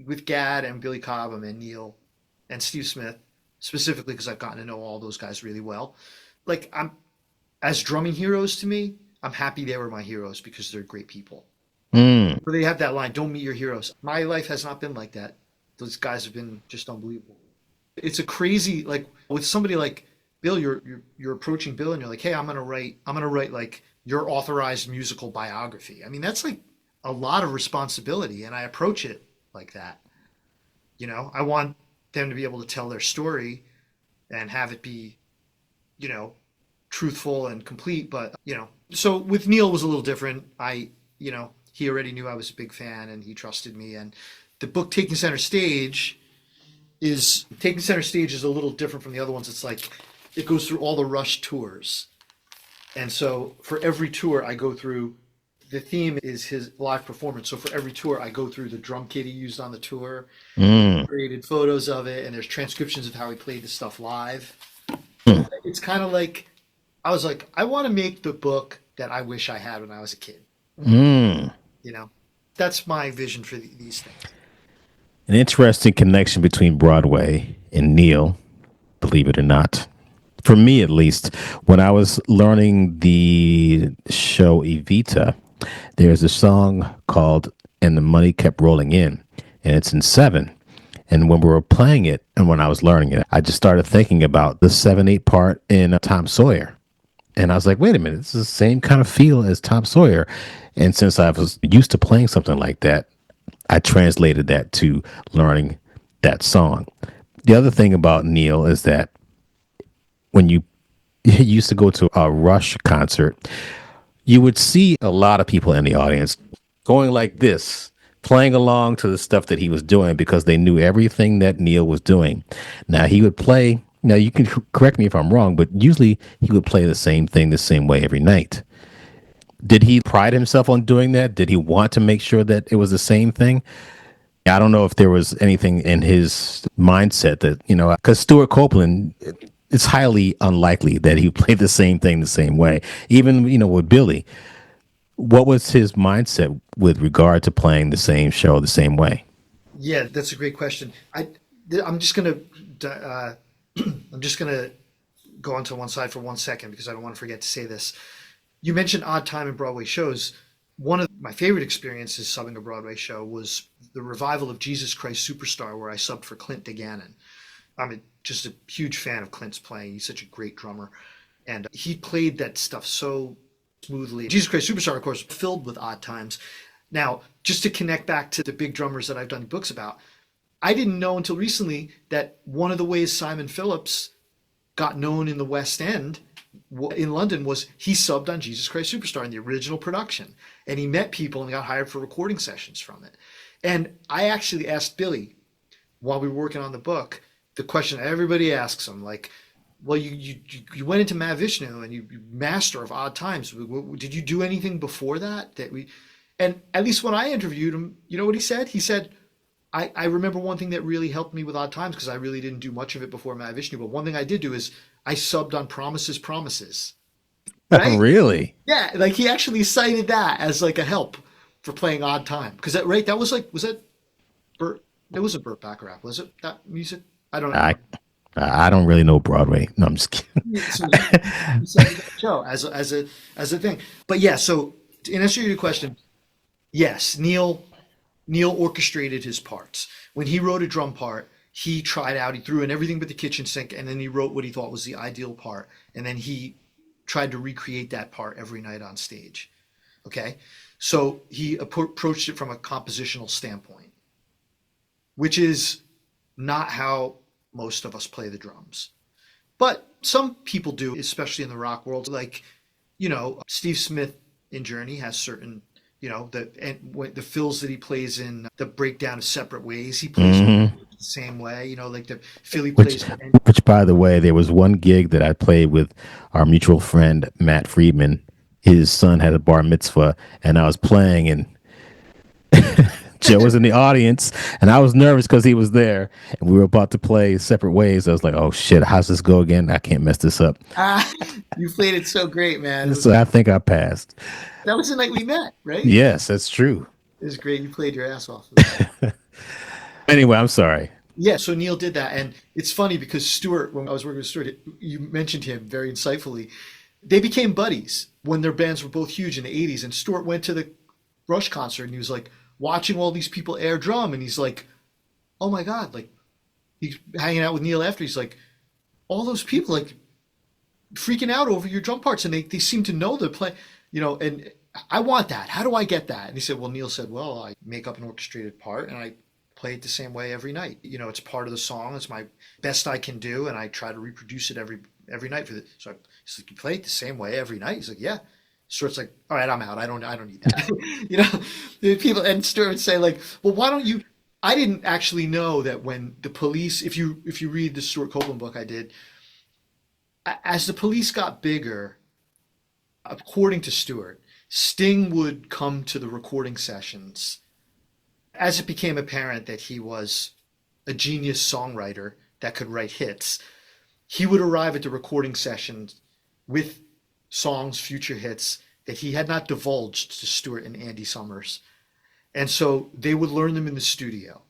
with Gad and Billy Cobham and Neil and Steve Smith, specifically because I've gotten to know all those guys really well. Like as drumming heroes to me, I'm happy they were my heroes because they're great people. Mm. But they have that line, "Don't meet your heroes." My life has not been like that. Those guys have been just unbelievable. It's a crazy, like with somebody like Bill, you're approaching Bill and you're like, "Hey, I'm gonna write like your authorized musical biography." I mean, that's like a lot of responsibility, and I approach it like that. I want them to be able to tell their story and have it be, you know, truthful and complete. But, so with Neil was a little different. He already knew I was a big fan and he trusted me. And the book Taking Center Stage is a little different from the other ones. It's like it goes through all the Rush tours. And so for every tour I go through, the theme is his live performance. So for every tour I go through the drum kit he used on the tour, Mm. created photos of it, and there's transcriptions of how he played the stuff live. Mm. It's kind of like I was like, I want to make the book that I wish I had when I was a kid. Mm. You know, that's my vision for these things. An interesting connection between Broadway and Neil, believe it or not. For me, at least, when I was learning the show Evita, there's a song called And the Money Kept Rolling In, and it's in seven. And when we were playing it and when I was learning it, I just started thinking about the 7/8 part in Tom Sawyer. And I was like, wait a minute, this is the same kind of feel as Tom Sawyer. And since I was used to playing something like that, I translated that to learning that song. The other thing about Neil is that when you used to go to a Rush concert, you would see a lot of people in the audience going like this, playing along to the stuff that he was doing because they knew everything that Neil was doing. Now, he would play, now you can correct me if I'm wrong, but usually he would play the same thing the same way every night. Did he pride himself on doing that? Did he want to make sure that it was the same thing? I don't know if there was anything in his mindset that, because Stuart Copeland, it's highly unlikely that he played the same thing the same way. Even, with Billy, what was his mindset with regard to playing the same show the same way? Yeah, that's a great question. I'm just gonna I'm just gonna go onto one side for 1 second because I don't want to forget to say this. You mentioned odd time in Broadway shows. One of my favorite experiences subbing a Broadway show was the revival of Jesus Christ Superstar, where I subbed for Clint DeGannon. Just a huge fan of Clint's playing. He's such a great drummer. And he played that stuff so smoothly. Jesus Christ Superstar, of course, filled with odd times. Now, just to connect back to the big drummers that I've done books about, I didn't know until recently that one of the ways Simon Phillips got known in the West End in London was he subbed on Jesus Christ Superstar in the original production. And he met people and got hired for recording sessions from it. And I actually asked Billy, while we were working on the book, the question everybody asks him, like, well, you went into Mahavishnu and you master of odd times. Did you do anything before that? And at least when I interviewed him, you know what he said? He said, I remember one thing that really helped me with odd times because I really didn't do much of it before Mahavishnu. But one thing I did do is I subbed on Promises, Promises. Right? Really? Yeah, like he actually cited that as like a help for playing odd time. Because that was like, was that Burt? It was a Burt Bacharach, was it? That music? I don't know. I I don't really know Broadway. No, I'm just kidding. So he said that show as a thing. But yeah, so in answer to your question, yes, Neil orchestrated his parts. When he wrote a drum part, he tried out, he threw in everything but the kitchen sink, and then he wrote what he thought was the ideal part. And then he tried to recreate that part every night on stage. Okay? So he approached it from a compositional standpoint, which is not how most of us play the drums. But some people do, especially in the rock world. Like, Steve Smith in Journey has certain, the fills that he plays in the breakdown of Separate Ways, he plays Hmm. the same way, like the Philly Which, plays. which, by the way, there was one gig that I played with our mutual friend Matt Friedman. His son had a bar mitzvah, and I was playing, and Joe was in the audience, and I was nervous because he was there, and we were about to play Separate Ways. I was like, "Oh shit, how's this go again? I can't mess this up." Ah, you played it so great, man. So I think I passed. That was the night we met, right? Yes, that's true. It was great. You played your ass off. Anyway, I'm sorry. Yeah, so Neil did that. And it's funny because Stuart, when I was working with Stuart, you mentioned him very insightfully. They became buddies when their bands were both huge in the 80s. And Stuart went to the Rush concert and he was like watching all these people air drum. And he's like, oh my God, like he's hanging out with Neil after. He's like, all those people like freaking out over your drum parts. And they seem to know their play, and I want that. How do I get that? And he said, well, Neil said, well, I make up an orchestrated part and I play it the same way every night. It's part of the song. It's my best I can do, and I try to reproduce it every night for the. So he's like, you play it the same way every night. He's like, yeah. Stuart's like, all right, I'm out. I don't need that. The people and Stuart would say like, well, why don't you? I didn't actually know that when the police, if you read the Stuart Copeland book I did, as the police got bigger, according to Stuart, Sting would come to the recording sessions as it became apparent that he was a genius songwriter that could write hits. He would arrive at the recording sessions with songs, future hits that he had not divulged to Stuart and Andy Summers. And so they would learn them in the studio.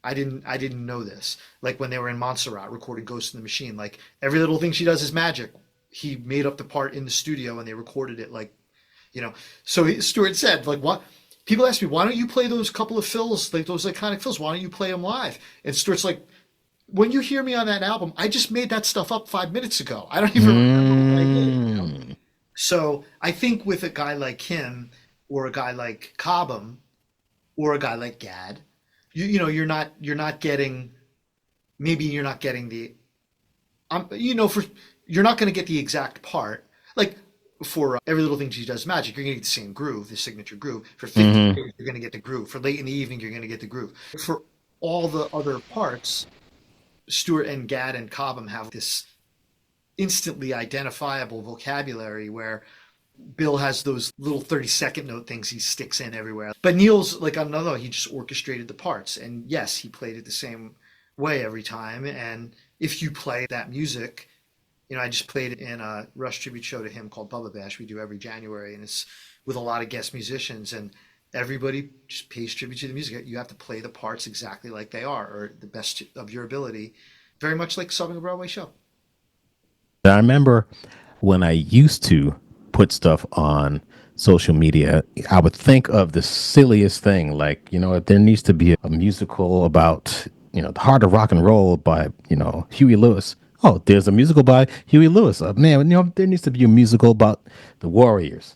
I didn't know this. Like when they were in Montserrat recording Ghost in the Machine, like every little thing she does is magic. He made up the part in the studio and they recorded it So Stuart said, like, what? People ask me, why don't you play those couple of fills, like those iconic fills? Why don't you play them live? And Stuart's like, when you hear me on that album, I just made that stuff up 5 minutes ago. I don't even remember what I did. So I think with a guy like him, or a guy like Cobham, or a guy like Gadd, you're not getting, maybe you're not getting the, you're not going to get the exact part. Like for every little thing she does magic, you're going to get the same groove, the signature groove. For 50 years, you're going to get the groove. For late in the evening, you're going to get the groove. For all the other parts, Stuart and Gadd and Cobham have this instantly identifiable vocabulary where Bill has those little 30-second note things he sticks in everywhere. But Neil's like another, he just orchestrated the parts. And yes, he played it the same way every time. And if you play that music, I just played it in a Rush tribute show to him called Bubba Bash we do every January, and it's with a lot of guest musicians, and everybody just pays tribute to the music. You have to play the parts exactly like they are, or the best of your ability, very much like subbing a Broadway show. I remember when I used to put stuff on social media, I would think of the silliest thing, like, there needs to be a musical about, the heart of rock and roll by, Huey Lewis. Oh, there's a musical by Huey Lewis. Man, there needs to be a musical about the Warriors.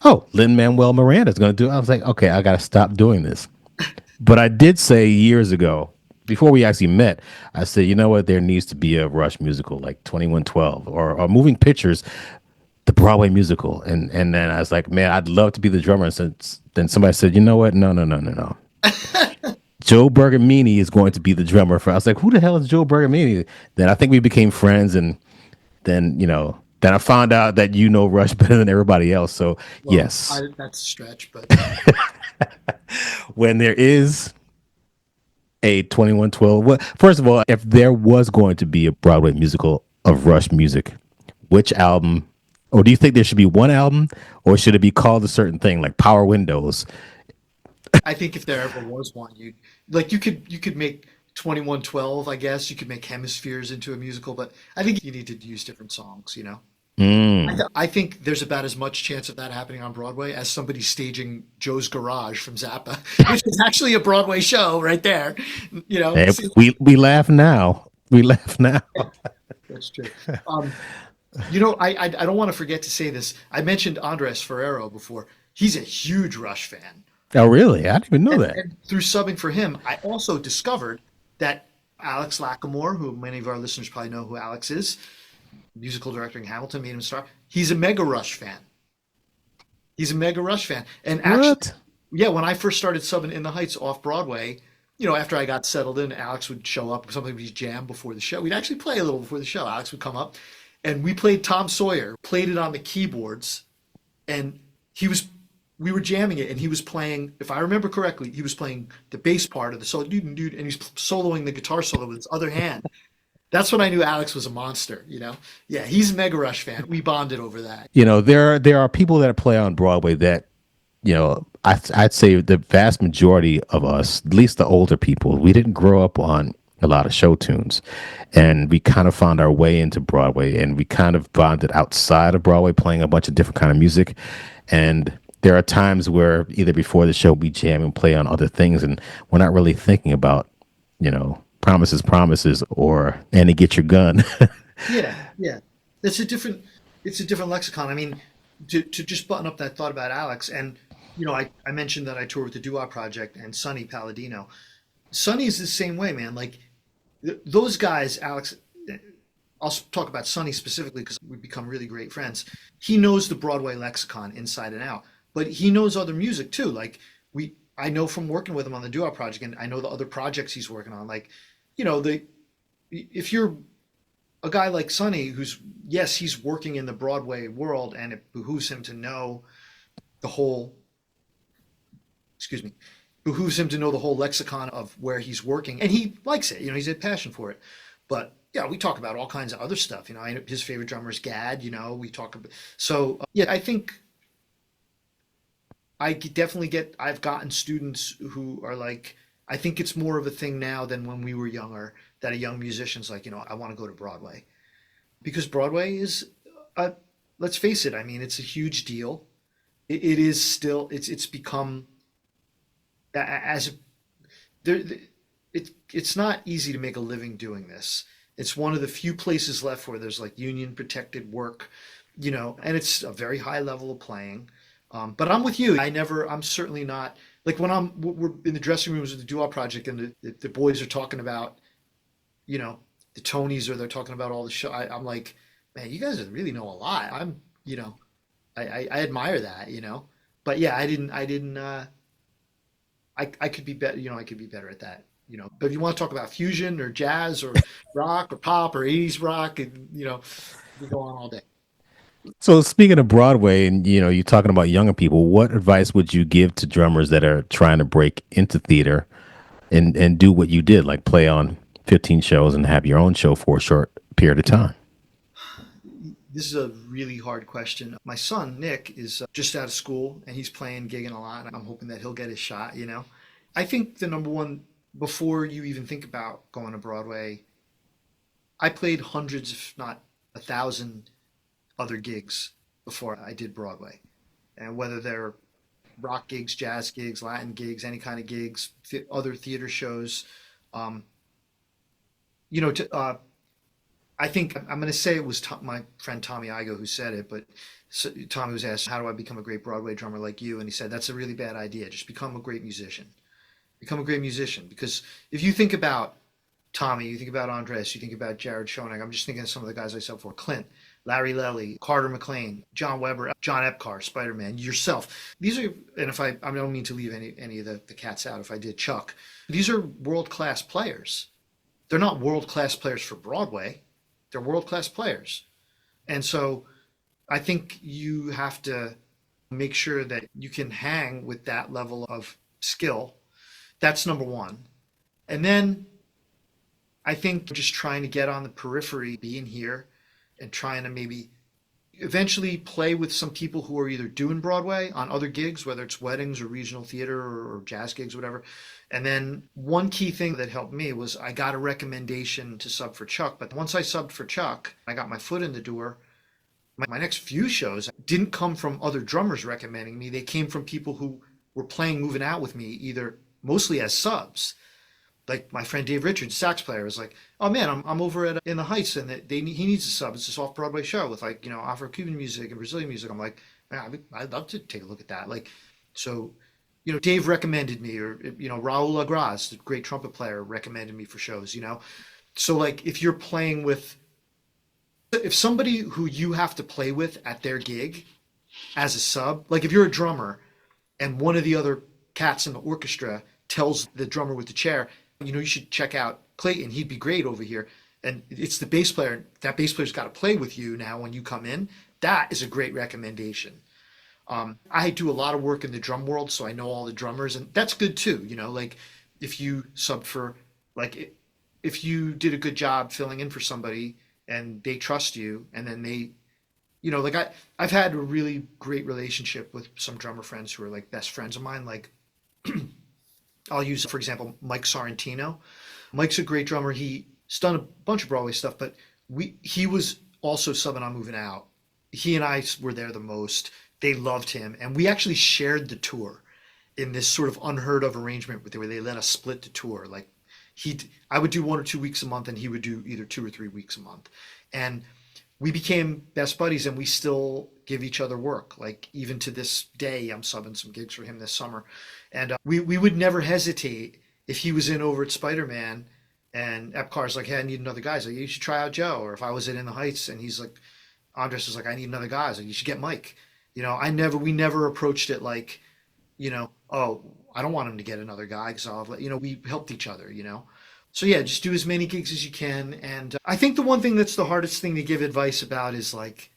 Oh, Lin Manuel Miranda's going to do it. I was like, okay, I got to stop doing this. But I did say years ago, before we actually met, I said, you know what? There needs to be a Rush musical like 2112 or Moving Pictures, the Broadway musical. And then I was like, man, I'd love to be the drummer. And since then somebody said, you know what? No, no, no, no, no. Joe Bergamini is going to be the drummer for. I was like, who the hell is Joe Bergamini? Then I think we became friends, and then I found out that Rush better than everybody else. So Well, yes, that's a stretch, but when there is a 2112. Well, first of all, if there was going to be a Broadway musical of Rush music, which album, or do you think there should be one album, or should it be called a certain thing like Power Windows? I think if there ever was one, you could make 2112, I guess. You could make Hemispheres into a musical, but I think you need to use different songs, you know? Mm. I think there's about as much chance of that happening on Broadway as somebody staging Joe's Garage from Zappa, which is actually a Broadway show right there. You know, Hey, see, we laugh now. We laugh now. that's true. Um, I don't want to forget to say this. I mentioned Andres Ferrero before. He's a huge Rush fan. Oh, really? I didn't even know that. And through subbing for him, I also discovered that Alex Lacamoire, who many of our listeners probably know who Alex is, musical director in Hamilton, made him a star. He's a mega Rush fan. He's a mega Rush fan. And actually, What? yeah, when I first started subbing in the Heights off Broadway, after I got settled in, Alex would show up. Something we'd jam before the show. We'd actually play a little before the show. Alex would come up, and we played Tom Sawyer. Played it on the keyboards, and he was. We were jamming it, and he was playing. If I remember correctly, he was playing the bass part of the solo, dude, and he's soloing the guitar solo with his other hand. That's when I knew Alex was a monster. Yeah, he's a Mega Rush fan. We bonded over that. There are people that play on Broadway that I'd say the vast majority of us, at least the older people, we didn't grow up on a lot of show tunes, and we kind of found our way into Broadway, and we kind of bonded outside of Broadway, playing a bunch of different kind of music. And there are times where either before the show we jam and play on other things, and we're not really thinking about promises, promises, or Annie get your gun. Yeah, yeah. It's a different it's a different lexicon. I mean, to just button up that thought about Alex, and I mentioned that I toured with the Doo Project and Sonny Palladino. Sonny's the same way, man. Like those guys, Alex. I'll talk about Sonny specifically because we've become really great friends. He knows the Broadway lexicon inside and out, but he knows other music too. I know from working with him on the Doo Project, and I know the other projects he's working on. Like, the if you're a guy like Sonny, who's yes, he's working in the Broadway world, and it behooves him to know the whole. Excuse me, behooves him to know the whole lexicon of where he's working, and he likes it. He's a passion for it. But yeah, we talk about all kinds of other stuff. His favorite drummer is Gad. We talk about so yeah. I think definitely get. I've gotten students who are like. I think it's more of a thing now than when we were younger. That a young musician's like, I want to go to Broadway because Broadway is, let's face it. I mean, it's a huge deal. It is still. It's become as there. It's not easy to make a living doing this. It's one of the few places left where there's like union protected work, and it's a very high level of playing. But I'm with you. I'm certainly not like when we're in the dressing rooms with the Doo Project and the boys are talking about, you know, the Tonys or they're talking about all the show. I'm like, man, you guys really know a lot. I admire that, but yeah, I could be better, I could be better at that, but if you want to talk about fusion or jazz or rock or pop or 80s rock and, we go on all day. So speaking of Broadway, and you're talking about younger people, what advice would you give to drummers that are trying to break into theater and do what you did, like play on 15 shows and have your own show for a short period of time? This is a really hard question. My son, Nick, is just out of school and he's playing, gigging a lot. I'm hoping that he'll get his shot. I think the number one, before you even think about going to Broadway, I played hundreds, if not 1,000 other gigs before I did Broadway. And whether they're rock gigs, jazz gigs, Latin gigs, any kind of gigs, other theater shows, um, you know, I think I'm going to say it was my friend Tommy Igo who said it, but Tommy was asked, "How do I become a great Broadway drummer like you?" And he said, "That's a really bad idea. Just become a great musician. Become a great musician." Because if you think about Tommy, you think about Andres, you think about Jared Schoening. I'm just thinking of some of the guys I said before: Clint, Larry Lelly, Carter McLean, John Weber, John Epcar, Spider-Man, yourself. These are, and if I don't mean to leave any of the cats out. If I did, Chuck. These are world-class players. They're not world-class players for Broadway. They're world-class players. And so I think you have to make sure that you can hang with that level of skill. That's number one. And then I think just trying to get on the periphery, being here and trying to maybe eventually play with some people who are either doing Broadway on other gigs, whether it's weddings or regional theater or jazz gigs, whatever. And then one key thing that helped me was I got a recommendation to sub for Chuck. But once I subbed for Chuck, I got my foot in the door. My next few shows didn't come from other drummers recommending me. They came from people who were playing Moving Out with me, either mostly as subs. Like my friend Dave Richards, sax player, was like, "Oh man, I'm over at in the Heights, and he needs a sub. It's this off Broadway show with like Afro-Cuban music and Brazilian music." I'm like, "Man, I'd love to take a look at that." Like, so, Dave recommended me, or Raul Agraz, the great trumpet player, recommended me for shows. So like if you're playing with, if somebody who you have to play with at their gig as a sub, like if you're a drummer and one of the other cats in the orchestra tells the drummer with the chair, you should check out Clayton. He'd be great over here. And it's the bass player. That bass player's got to play with you now when you come in. That is a great recommendation. I do a lot of work in the drum world, so I know all the drummers, and that's good too. Like if you sub for, like if you did a good job filling in for somebody and they trust you, and then they, like I've had a really great relationship with some drummer friends who are like best friends of mine. Like I'll use, for example, Mike Sorrentino. Mike's a great drummer. He's done a bunch of Broadway stuff, but he was also subbing on Moving Out. He and I were there the most. They loved him, and we actually shared the tour in this sort of unheard of arrangement where they let us split the tour. Like I would do 1 or 2 weeks a month, and he would do either 2 or 3 weeks a month, and we became best buddies, and we still give each other work. Like even to this day, I'm subbing some gigs for him this summer, and we would never hesitate if he was in over at Spider-Man, and Epcar's like, "Hey, I need another guy." He's like, "You should try out Joe." Or if I was in the Heights, and he's like, Andres is like, "I need another guy." I was like, "You should get Mike." We never approached it like, "Oh, I don't want him to get another guy," because we helped each other. So yeah, just do as many gigs as you can. And I think the one thing that's the hardest thing to give advice about is like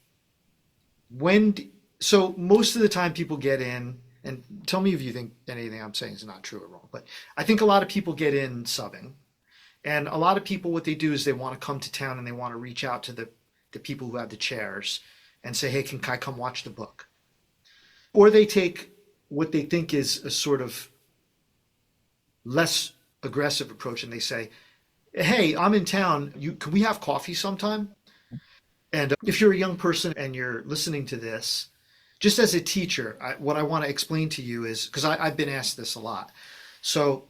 when. So most of the time people get in, and tell me if you think anything I'm saying is not true or wrong. But I think a lot of people get in subbing, and a lot of people what they do is they want to come to town and they want to reach out to the people who have the chairs and say, "Hey, can I come watch the book?" Or they take what they think is a sort of less aggressive approach and they say, "Hey, I'm in town. Can we have coffee sometime?" And if you're a young person and you're listening to this, just as a teacher, what I want to explain to you is, because I've been asked this a lot. So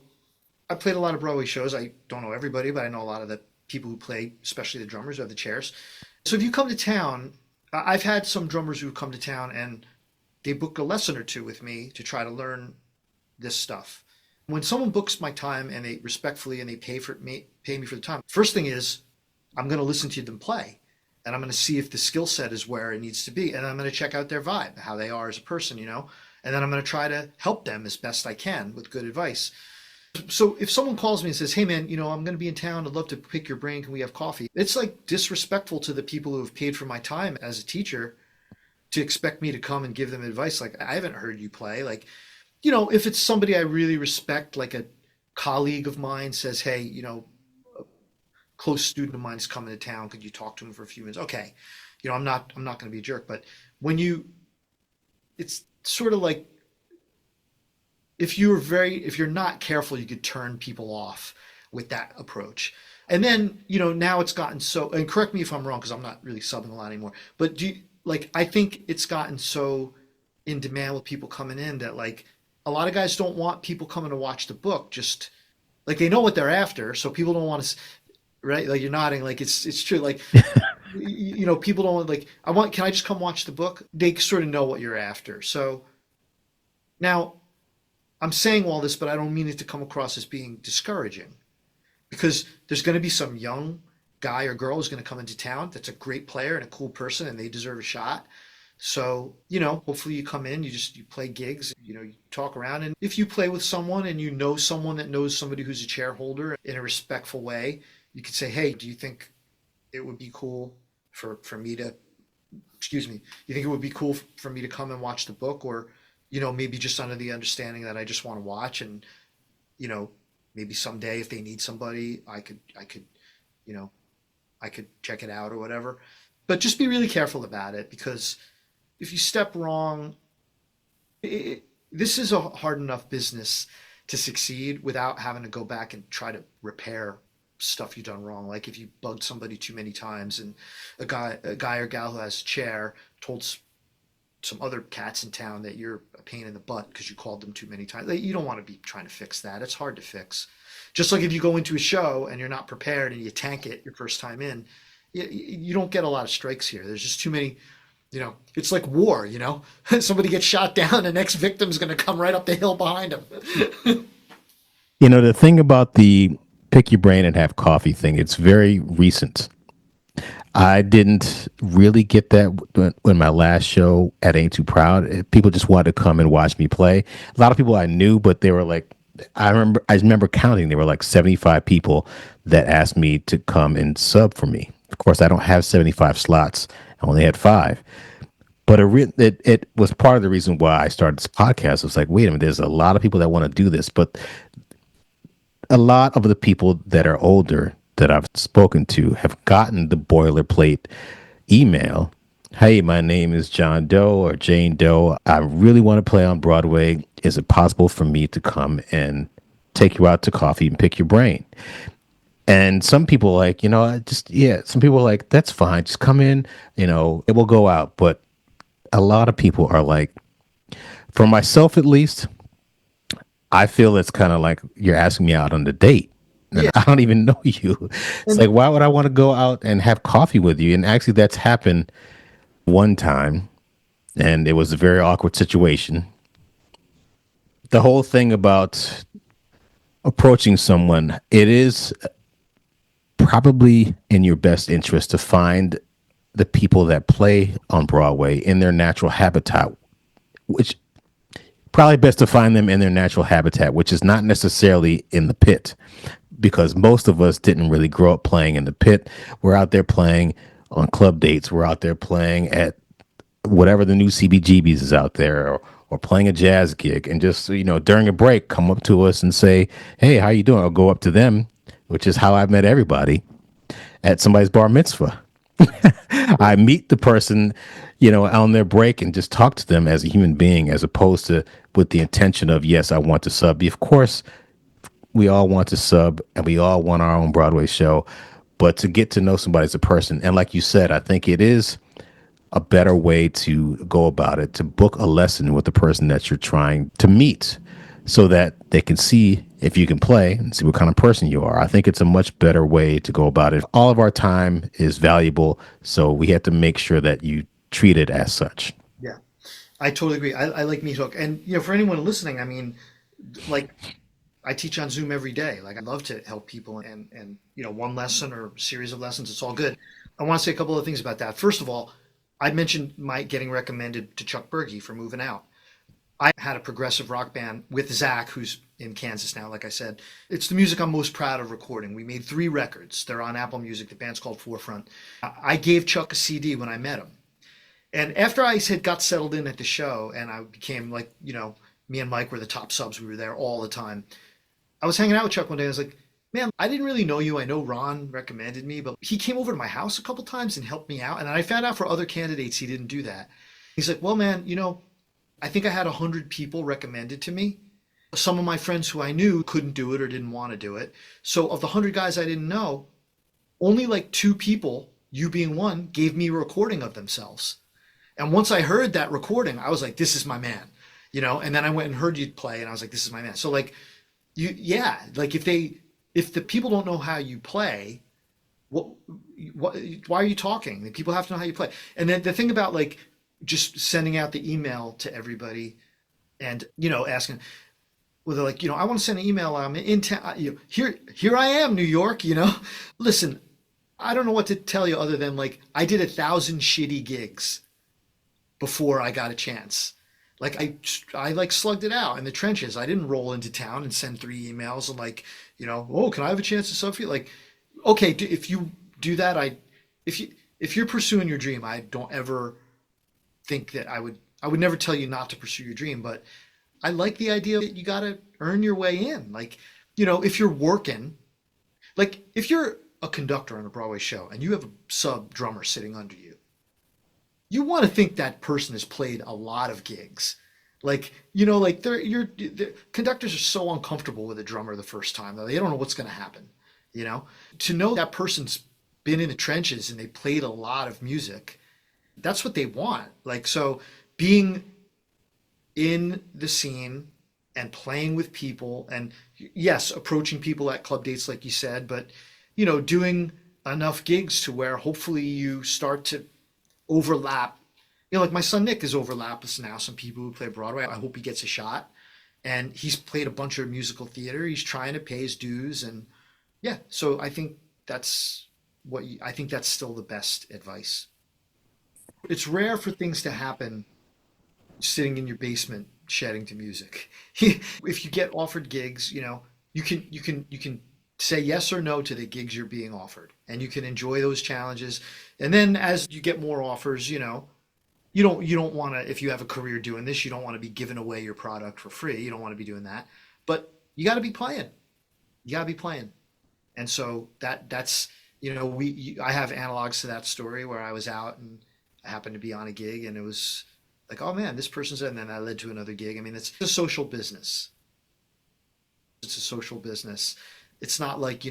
I played a lot of Broadway shows. I don't know everybody, but I know a lot of the people who play, especially the drummers who have the chairs. So if you come to town, I've had some drummers who come to town and they book a lesson or two with me to try to learn this stuff. When someone books my time and they respectfully and they pay me for the time, first thing is I'm going to listen to them play, and I'm going to see if the skill set is where it needs to be, and I'm going to check out their vibe, how they are as a person, and then I'm going to try to help them as best I can with good advice. So if someone calls me and says, "Hey man, I'm going to be in town. I'd love to pick your brain. Can we have coffee?" It's like disrespectful to the people who have paid for my time as a teacher to expect me to come and give them advice. Like, I haven't heard you play. Like, if it's somebody I really respect, like a colleague of mine says, "Hey, a close student of mine is coming to town. Could you talk to him for a few minutes?" Okay. I'm not going to be a jerk, but it's sort of like, if you're not careful, you could turn people off. with that approach. And then, you know, now it's gotten so, and correct me if I'm wrong because I'm not really subbing a lot anymore, but do you, like, I think it's gotten so in demand with people coming in that like a lot of guys don't want people coming to watch the book. Just like they know what they're after, so people don't want to, right? Like you're nodding, like it's true. Like you know, people don't want like I want. Can I just come watch the book? They sort of know what you're after. So now I'm saying all this, but I don't mean it to come across as being discouraging because there's going to be some young guy or girl who's going to come into town that's a great player and a cool person and they deserve a shot. So, you know, hopefully you come in, you play gigs, you know, you talk around. And if you play with someone and you know someone that knows somebody who's a chair holder in a respectful way, you could say, hey, do you think it would be cool for me to, excuse me, you think it would be cool for me to come and watch the book? Or, you know, maybe just under the understanding that I just want to watch and, you know, maybe someday if they need somebody, you know, I could check it out or whatever. But just be really careful about it because if you step wrong, this is a hard enough business to succeed without having to go back and try to repair stuff you've done wrong. Like if you bugged somebody too many times and a guy or gal who has a chair told some other cats in town that you're a pain in the butt because you called them too many times. Like, you don't want to be trying to fix that. It's hard to fix. Just like if you go into a show and you're not prepared and you tank it your first time in, you don't get a lot of strikes here. There's just too many. You know, it's like war, you know? Somebody gets shot down, the next victim's going to come right up the hill behind him. You know, the thing about the pick your brain and have coffee thing, it's very recent. I didn't really get that when my last show at Ain't Too Proud. People just wanted to come and watch me play. A lot of people I knew, but they were like, I remember counting. There were like 75 people that asked me to come and sub for me. Of course, I don't have 75 slots. I only had five. But it was part of the reason why I started this podcast. It was like, wait a minute, there's a lot of people that want to do this, but a lot of the people that are older that I've spoken to have gotten the boilerplate email. Hey, my name is John Doe or Jane Doe. I really want to play on Broadway. Is it possible for me to come and take you out to coffee and pick your brain? And some people are like, you know, yeah, some people are like, that's fine. Just come in, you know, it will go out. But a lot of people are like, for myself at least, I feel it's kind of like you're asking me out on a date. And Yeah. I don't even know you. It's And like, why would I want to go out and have coffee with you? And actually, that's happened one time, and it was a very awkward situation. The whole thing about approaching someone, it is probably in your best interest to find the people that play on Broadway in their natural habitat, which probably best to find them in their natural habitat, which is not necessarily in the pit, because most of us didn't really grow up playing in the pit. We're out there playing on club dates. We're out there playing at whatever the new CBGBs is out there, or playing a jazz gig, and just, you know, during a break, come up to us and say, "Hey, how you doing?" I'll go up to them, which is how I've met everybody at somebody's bar mitzvah. I meet the person, you know, on their break and just talk to them as a human being, as opposed to with the intention of, yes, I want to sub. Of course, we all want to sub and we all want our own Broadway show, but to get to know somebody as a person, and like you said, I think it is a better way to go about it, to book a lesson with the person that you're trying to meet so that they can see if you can play and see what kind of person you are. I think it's a much better way to go about it. All of our time is valuable, so we have to make sure that you treat it as such. yeah, I totally agree. I like Meat Hook. And, you know, for anyone listening, I mean, like, I teach on Zoom every day. Like, I love to help people and, you know, one lesson or series of lessons, it's all good. I want to say a couple of things about that. First of all, I mentioned my getting recommended to Chuck Berge for moving out. I had a progressive rock band with Zach, who's in Kansas now, like I said. It's the music I'm most proud of recording. We made 3 records. They're on Apple Music. The band's called Forefront. I gave Chuck a CD when I met him. And after I had got settled in at the show and I became like, you know, me and Mike were the top subs. We were there all the time. I was hanging out with Chuck one day. I was like, man, I didn't really know you. I know Ron recommended me, but he came over to my house a couple times and helped me out. And I found out for other candidates he didn't do that. He's like, well, man, you know, I think I had 100 people recommended to me. Some of my friends who I knew couldn't do it or didn't want to do it. So of the 100 guys I didn't know, only like two people, you being one, gave me a recording of themselves. And once I heard that recording, I was like, this is my man, you know? And then I went and heard you play and I was like, this is my man. So like yeah, like if the people don't know how you play, what, what, why are you talking? The people have to know how you play. And then the thing about like just sending out the email to everybody and, asking, well, they're like, I want to send an email. I'm in town. Here I am, New York. Listen, I don't know what to tell you other than like I did 1,000 shitty gigs before I got a chance. Like I like slugged it out in the trenches. I didn't roll into town and send three emails and like, oh, can I have a chance to sub for you? Like, okay, if you do that, if you if you're pursuing your dream, I don't ever think that I would never tell you not to pursue your dream, but I like the idea that you got to earn your way in. Like, if you're working, like if you're a conductor on a Broadway show and you have a sub drummer sitting under you, you want to think that person has played a lot of gigs. Like, like the conductors are so uncomfortable with a drummer the first time, though. They don't know what's going to happen, you know? To know that person's been in the trenches and they played a lot of music, that's what they want. Like, so being in the scene and playing with people and yes, approaching people at club dates, like you said, but, doing enough gigs to where hopefully you start to overlap. Like my son Nick is overlapped with now some people who play Broadway. I hope he gets a shot. And he's played a bunch of musical theater. He's trying to pay his dues, and yeah. So I think I think that's still the best advice. It's rare for things to happen sitting in your basement shedding to music. If you get offered gigs, you can say yes or no to the gigs you're being offered, and you can enjoy those challenges. And then as you get more offers, you don't want to, if you have a career doing this, you don't want to be giving away your product for free. You don't want to be doing that, but you got to be playing. You got to be playing. And so that's I have analogs to that story where I was out and I happened to be on a gig and it was like, oh man, this person's, and then I led to another gig. I mean, it's a social business. It's a social business. It's not like,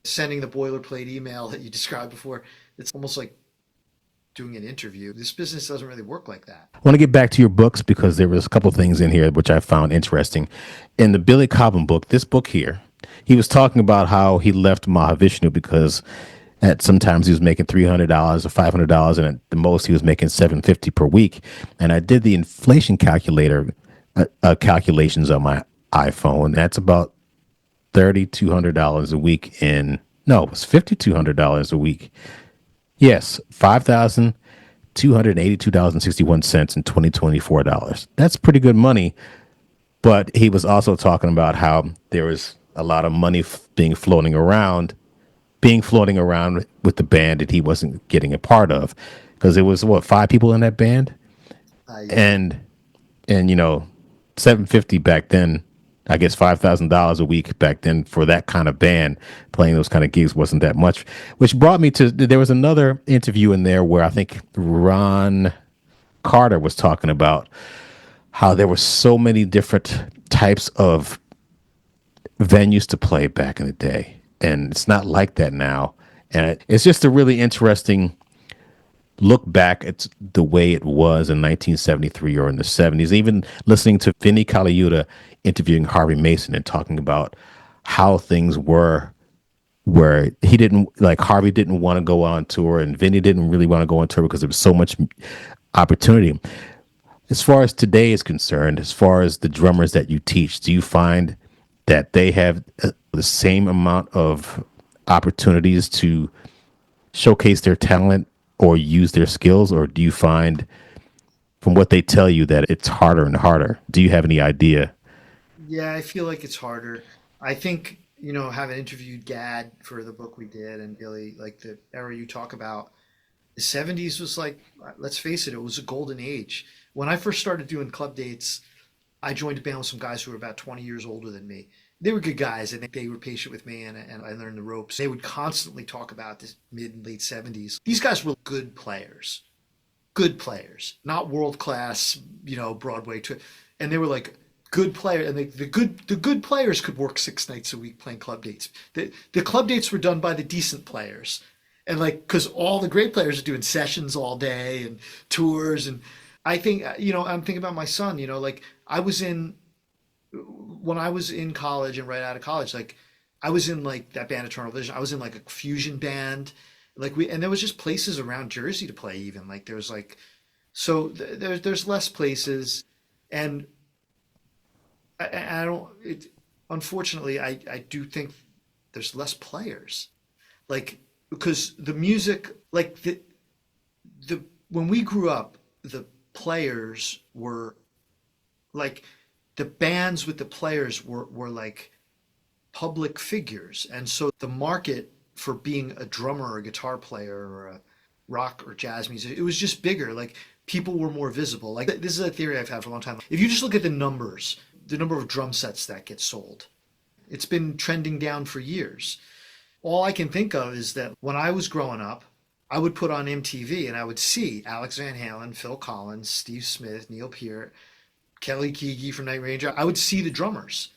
sending the boilerplate email that you described before. It's almost like doing an interview. This business doesn't really work like that. I want to get back to your books because there was a couple of things in here which I found interesting. In the Billy Cobham book, this book here, he was talking about how he left Mahavishnu because at sometimes he was making $300 or $500, and at the most he was making $750 per week. And I did the inflation calculator calculations on my iPhone. That's about $3,200 a week in no, it was $5,200 a week. Yes, $5,282.61 in 2024 dollars. That's pretty good money. But he was also talking about how there was a lot of money being floating around with the band that he wasn't getting a part of, because it was what, five people in that band, Yeah. and and 750 back then. I guess $5,000 a week back then for that kind of band playing those kind of gigs wasn't that much. Which brought me to, there was another interview in there where I think Ron Carter was talking about how there were so many different types of venues to play back in the day, and it's not like that now. And it's just a really interesting look back at the way it was in 1973 or in the 70s. Even listening to Vinnie Colaiuta interviewing Harvey Mason and talking about how things were, where he didn't, like, Harvey didn't want to go on tour and Vinnie didn't really want to go on tour because there was so much opportunity. As far as today is concerned, as far as the drummers that you teach, do you find that they have the same amount of opportunities to showcase their talent or use their skills, or do you find from what they tell you that it's harder and harder? Do you have any idea? Yeah, I feel like it's harder. I think, having interviewed Gad for the book we did and Billy, like the era you talk about, the 70s was like, let's face it, it was a golden age. When I first started doing club dates, I joined a band with some guys who were about 20 years older than me. They were good guys. I think they were patient with me and I learned the ropes. They would constantly talk about this mid and late 70s. These guys were good players, not world class, Broadway. And they were like, good player, and the good players could work 6 nights a week playing club dates. The club dates were done by the decent players, and like because all the great players are doing sessions all day and tours. And I think I'm thinking about my son. Like I was in when I was in college and right out of college, like I was in like that band Eternal Vision. I was in like a fusion band, like and there was just places around Jersey to play. Even like there was like there's less places, and I don't. Unfortunately, I do think there's less players. Like because the music, like the when we grew up, the players were like the bands with the players were like public figures, and so the market for being a drummer or a guitar player or a rock or jazz music, it was just bigger. Like people were more visible. Like this is a theory I've had for a long time. If you just look at the numbers, the number of drum sets that get sold, it's been trending down for years. All I can think of is that when I was growing up, I would put on MTV and I would see Alex Van Halen, Phil Collins, Steve Smith, Neil Peart, Kelly Keegy from Night Ranger. I would see the drummers,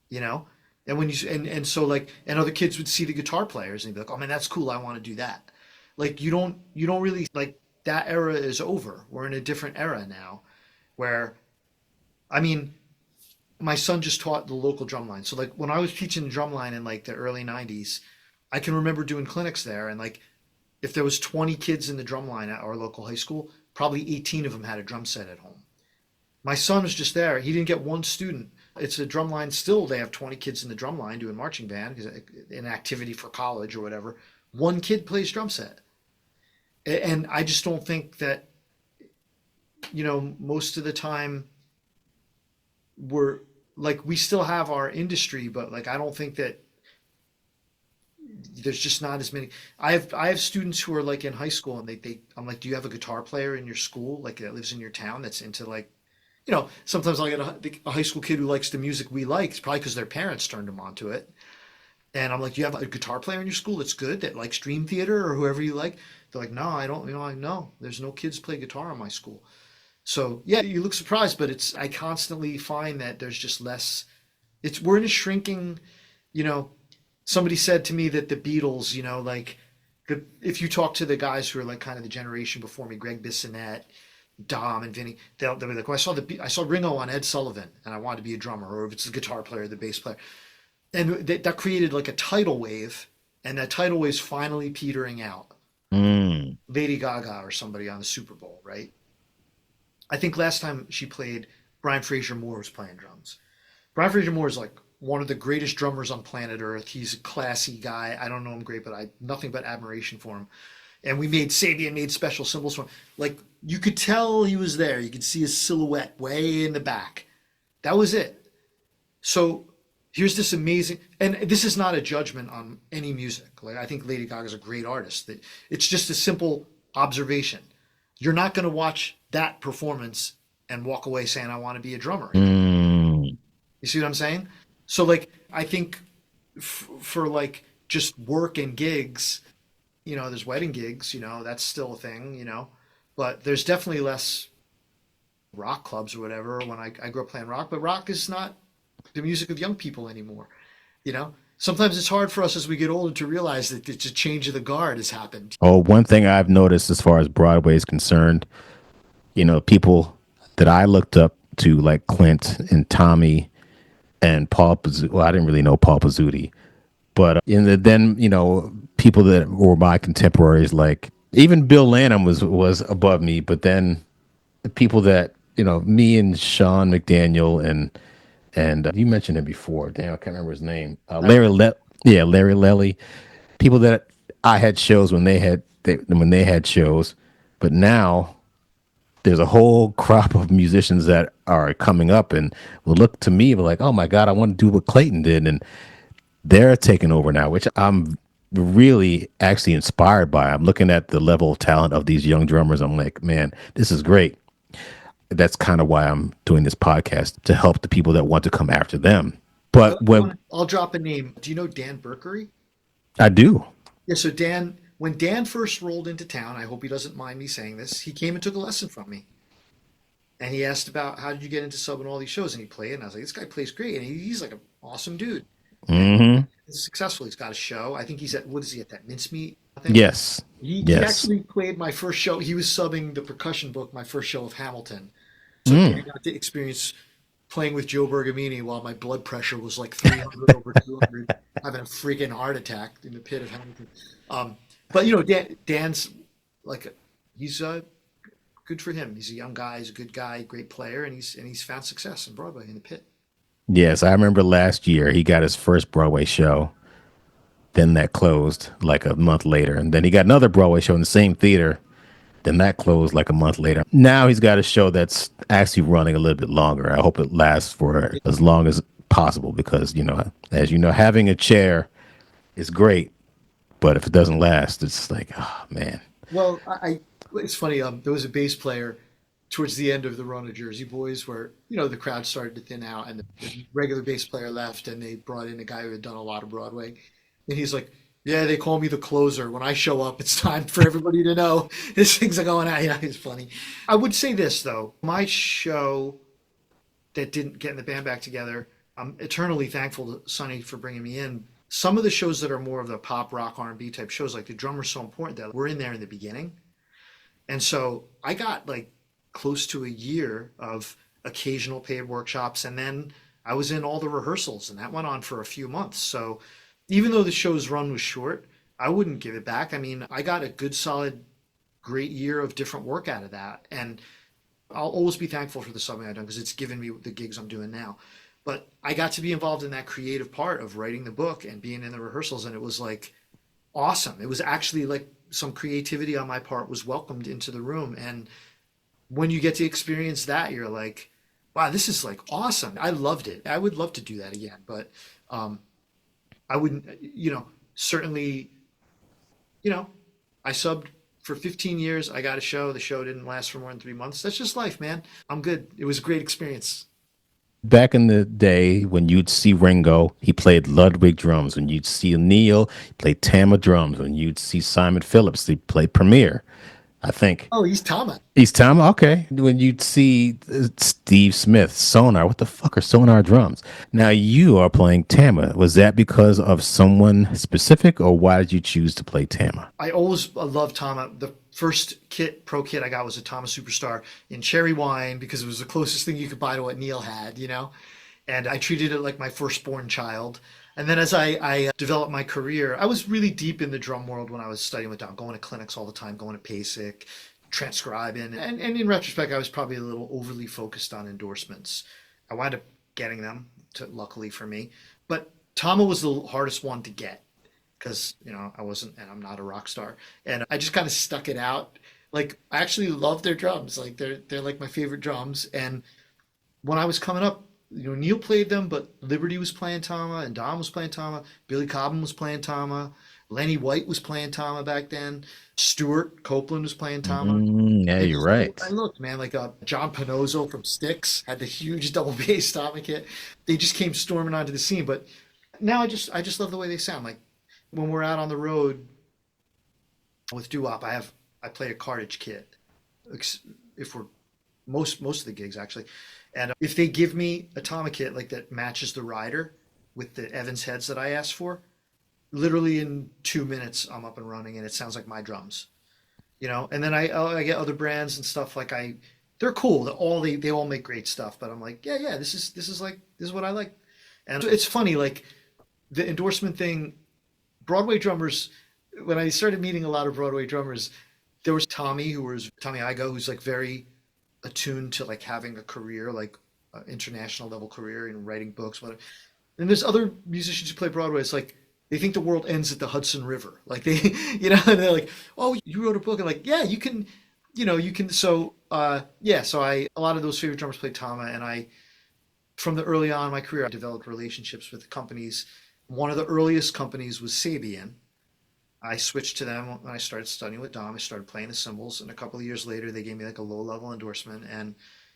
you know, and when you and so like and other kids would see the guitar players and they'd be like, oh man, that's cool. I want to do that. Like you don't really like that era is over. We're in a different era now, where I mean, my son just taught the local drum line. So like when I was teaching the drum line in like the early '90s, I can remember doing clinics there, and like if there was 20 kids in the drum line at our local high school, probably 18 of them had a drum set at home. My son was just there. He didn't get one student. It's a drum line still. They have 20 kids in the drum line doing marching band because an activity for college or whatever. One kid plays drum set. And I just don't think that, most of the time we're like, we still have our industry, but like, I don't think that there's just not as many. I have students who are like in high school and I'm like, do you have a guitar player in your school? Like that lives in your town that's into like, sometimes I'll get a high school kid who likes the music we like. It's probably because their parents turned them onto it. And I'm like, do you have a guitar player in your school that's good that likes Dream Theater or whoever you like? They're like, no, I don't. I no, there's no kids play guitar in my school. So yeah, you look surprised, but I constantly find that there's just less. We're in a shrinking. You know, somebody said to me that the Beatles, like if you talk to the guys who are like kind of the generation before me, Greg Bissonette, Dom and Vinny, they'll be like, "Oh, I saw Ringo on Ed Sullivan, and I wanted to be a drummer, or if it's the guitar player, or the bass player." And that created like a tidal wave, and that tidal wave's finally petering out. Mm. Lady Gaga or somebody on the Super Bowl, right? I think last time she played, Brian Fraser Moore was playing drums. Brian Fraser Moore is like one of the greatest drummers on planet Earth. He's a classy guy. I don't know him great, but I nothing but admiration for him. And we made Sabian made special cymbals for him. Like you could tell he was there. You could see his silhouette way in the back. That was it. So here's this amazing, and this is not a judgment on any music. Like I think Lady Gaga is a great artist. It's just a simple observation. You're not going to watch that performance and walk away saying, "I want to be a drummer again." Mm. You see what I'm saying? So like I think for like just work and gigs, there's wedding gigs, that's still a thing, but there's definitely less rock clubs or whatever when I grew up playing rock, but rock is not the music of young people anymore, Sometimes it's hard for us as we get older to realize that it's a change of the guard has happened. Oh, one thing I've noticed as far as Broadway is concerned, people that I looked up to, like Clint and Tommy and Paul Pizzuti. Well, I didn't really know Paul Pizzuti, but then people that were my contemporaries, like even Bill Lanham was above me. But then the people that me and Sean McDaniel and you mentioned him before. Damn, I can't remember his name. Yeah, Larry Lelly. People that I had shows when they had shows, but now there's a whole crop of musicians that are coming up and will look to me like, oh my God, I want to do what Clayton did. And they're taking over now, which I'm really actually inspired by. I'm looking at the level of talent of these young drummers. I'm like, man, this is great. That's kind of why I'm doing this podcast to help the people that want to come after them. But when I'll drop a name. Do you know Dan Berkery? I do, Yeah, so when Dan first rolled into town, I hope he doesn't mind me saying this, he came and took a lesson from me. And he asked about how did you get into subbing all these shows, and he played, and I was like, this guy plays great, and he's like an awesome dude, and Hmm. he's successful. He's got a show. I think he's at what is he at that mincemeat thing? Yes. He Yes. actually played my first show. He was subbing the percussion book, my first show of Hamilton. So Mm. getting out to experience playing with Joe Bergamini while my blood pressure was like 300 over 200, having a freaking heart attack in the pit of Hamilton. Um, but Dan's like he's good for him. He's a young guy. He's a good guy, great player, and he's found success in Broadway in the pit. Yes, I remember last year he got his first Broadway show. Then that closed like a month later, and then he got another Broadway show in the same theater. Then that closed like a month later. Now he's got a show that's actually running a little bit longer. I hope it lasts for as long as possible because, as you know, having a chair is great, but if it doesn't last, it's like, oh man. Well, it's funny. There was a bass player towards the end of the run of Jersey Boys where the crowd started to thin out and the regular bass player left, and they brought in a guy who had done a lot of Broadway, and he's like, "Yeah, they call me the closer. When I show up, it's time for everybody to know these things are going on." Yeah, it's funny. I would say this though, my show that didn't get in the band back together. I'm eternally thankful to Sonny for bringing me in. Some of the shows that are more of the pop, rock, R&B type shows, like the drummer's so important that we're in there in the beginning. And so I got like close to a year of occasional paid workshops. And then I was in all the rehearsals, and that went on for a few months. So even though the show's run was short, I wouldn't give it back. I mean, I got a good, solid, great year of different work out of that. And I'll always be thankful for the subbing I've done because it's given me the gigs I'm doing now. But I got to be involved in that creative part of writing the book and being in the rehearsals, and it was like awesome. It was actually like some creativity on my part was welcomed into the room. And when you get to experience that, you're like, wow, this is like awesome. I loved it. I would love to do that again, but um, I wouldn't, certainly, you know, I subbed for 15 years. I got a show. The show didn't last for more than 3 months. That's just life, man. I'm good. It was a great experience. Back in the day when you'd see Ringo, he played Ludwig drums. When you'd see Neil, he played Tama drums. When you'd see Simon Phillips, he played Premier. I think Oh, he's Tama. he's Tama. Okay. When you'd see Steve Smith, Sonar, what the fuck are Sonar drums? Now you are playing Tama. Was that because of someone specific, or why did you choose to play Tama? I always loved Tama. The first pro kit I got was a Tama Superstar in cherry wine because it was the closest thing you could buy to what Neil had. And I treated it like my firstborn child. And then as I developed my career, I was really deep in the drum world when I was studying with Don, going to clinics all the time, going to PASIC, transcribing. And in retrospect, I was probably a little overly focused on endorsements. I wound up getting them, luckily for me. But Tama was the hardest one to get because I wasn't, and I'm not a rock star, and I just kind of stuck it out. Like I actually love their drums, like they're like my favorite drums. And when I was coming up, Neil played them, but Liberty was playing Tama, and Don was playing Tama, Billy Cobham was playing Tama, Lenny White was playing Tama back then, Stuart Copeland was playing Tama. Yeah, And you're just I right. looked, man, like John Panozzo from Styx had the huge double bass Tama kit. They just came storming onto the scene, but now I just love the way they sound. Like when we're out on the road with doo-wop, I play a cartage kit. If we're most of the gigs actually, and if they give me a Tama kit like that matches the rider with the Evans heads that I asked for, literally in 2 minutes I'm up and running, and it sounds like my drums. And then I get other brands and stuff like they're cool. They all make great stuff, but I'm like, yeah, this is what I like. And it's funny, like the endorsement thing. Broadway drummers, when I started meeting a lot of Broadway drummers, there was Tommy Igo, who's like very attuned to like having a career, like an international level career in writing books, whatever. And there's other musicians who play Broadway. It's like they think the world ends at the Hudson River. Like they, and they're like, oh, you wrote a book, and like, yeah, you can, you can. So, yeah, so a lot of those favorite drummers played Tama, and from the early on in my career, I developed relationships with companies. One of the earliest companies was Sabian. I switched to them when I started studying with Dom. I started playing the cymbals, and a couple of years later, they gave me like a low level endorsement. And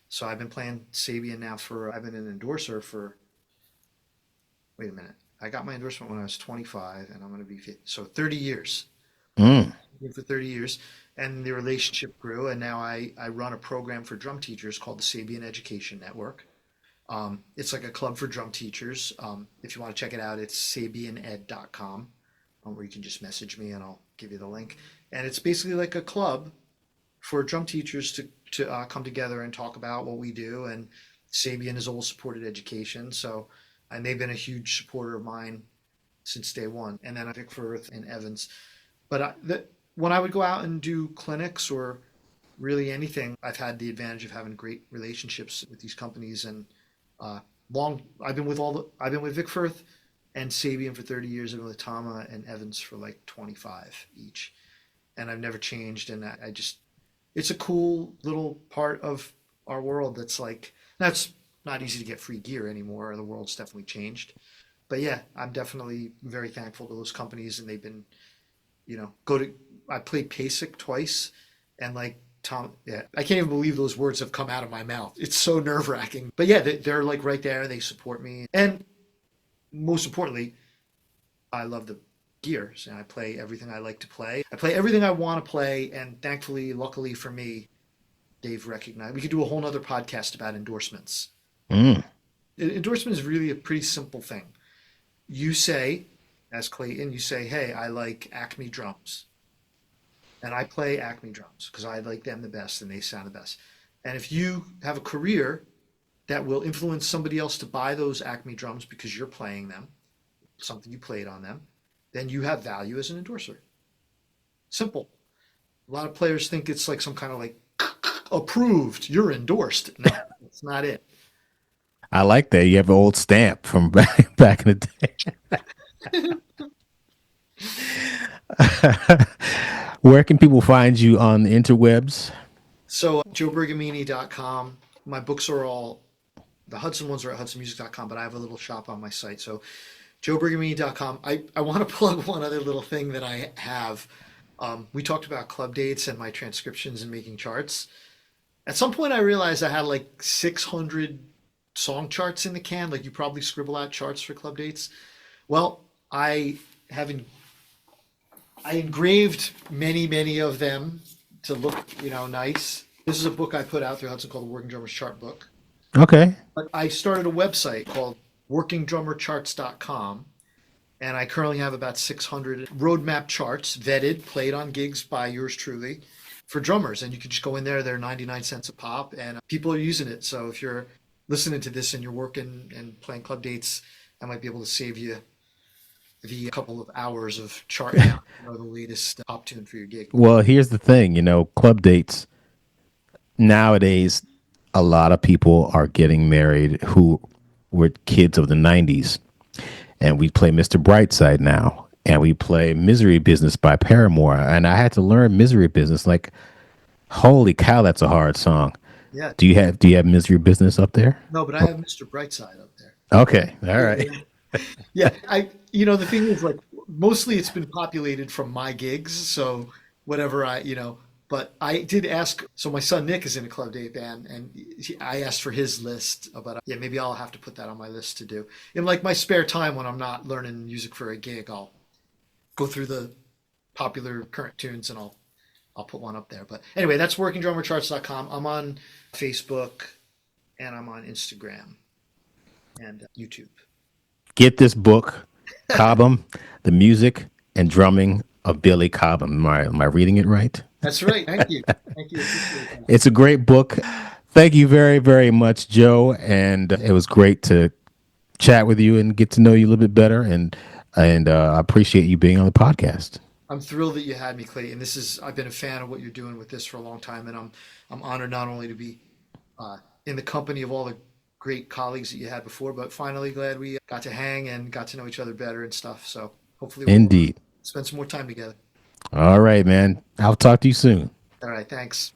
so I've been playing Sabian now I've been an endorser for, wait a minute. I got my endorsement when I was 25, and I'm going to be 50, so 30 years. Mm. for 30 years, and the relationship grew. And now I run a program for drum teachers called the Sabian Education Network. It's like a club for drum teachers. If you want to check it out, it's sabianed.com, where you can just message me and I'll give you the link. And it's basically like a club for drum teachers to come together and talk about what we do. And Sabian has always supported education, so and they've been a huge supporter of mine since day one. And then Vic Firth and Evans. But when I would go out and do clinics or really anything, I've had the advantage of having great relationships with these companies and long. I've been with Vic Firth and Sabian for 30 years. I've been with Tama and Evans for like 25 each, and I've never changed. And I just it's a cool little part of our world that's not easy to get free gear anymore. The world's definitely changed. But yeah, I'm definitely very thankful to those companies, and they've been, go to. I played PASIC twice, and like Tom, yeah, I can't even believe those words have come out of my mouth. It's so nerve wracking. But yeah, they're like right there. They support me, and most importantly, I love the gears, and I play everything I like to play. I play everything I want to play, and thankfully, luckily for me, Dave recognized. We could do a whole nother podcast about endorsements. Mm. Endorsement is really a pretty simple thing. You say, as Clayton, you say, hey, I like Acme drums. And I play Acme drums because I like them the best and they sound the best. And if you have a career that will influence somebody else to buy those Acme drums because you're playing them, something you played on them, then you have value as an endorser. Simple. A lot of players think it's like some kind of like approved, you're endorsed. No, that's not it. I like that. You have an old stamp from back in the day. Where can people find you on the interwebs? So joebergamini.com. My books are all the Hudson ones are at hudsonmusic.com, but I have a little shop on my site. So joebergamini.com. I want to plug one other little thing that I have. We talked about club dates and my transcriptions and making charts. At some point, I realized I had like 600 song charts in the can. Like you probably scribble out charts for club dates. Well, have I engraved many of them to look, nice. This is a book I put out through Hudson called the Working Drummers Chart Book. Okay. But I started a website called workingdrummercharts.com, and I currently have about 600 roadmap charts vetted, played on gigs by yours truly for drummers. And you can just go in there, they're 99 cents a pop, and people are using it. So if you're listening to this and you're working and playing club dates, I might be able to save you the couple of hours of charting out the latest pop tune for your gig. Well, here's the thing, club dates nowadays, a lot of people are getting married who were kids of the 90s. And we play Mr. Brightside now. And we play Misery Business by Paramore. And I had to learn Misery Business. Like, holy cow, that's a hard song. Yeah. Do you have Misery Business up there? No, but I have Mr. Brightside up there. Okay. All right. Yeah. The thing is like mostly it's been populated from my gigs. So whatever but I did ask. So my son Nick is in a club date band, and I asked for his list. But yeah, maybe I'll have to put that on my list to do in like my spare time when I'm not learning music for a gig. I'll go through the popular current tunes and I'll put one up there. But anyway, that's workingdrummercharts.com. I'm on Facebook and I'm on Instagram and YouTube. Get this book, Cobham, The Music and Drumming of Billy Cobham. Am I reading it right? That's right. Thank you. Thank you. Appreciate that. It's a great book. Thank you very, very much, Joe. And it was great to chat with you and get to know you a little bit better. And I appreciate you being on the podcast. I'm thrilled that you had me, Clayton. I've been a fan of what you're doing with this for a long time, and I'm honored not only to be in the company of all the great colleagues that you had before, but finally glad we got to hang and got to know each other better and stuff. So hopefully we'll Indeed. spend some more time together. All right, man. I'll talk to you soon. All right. Thanks.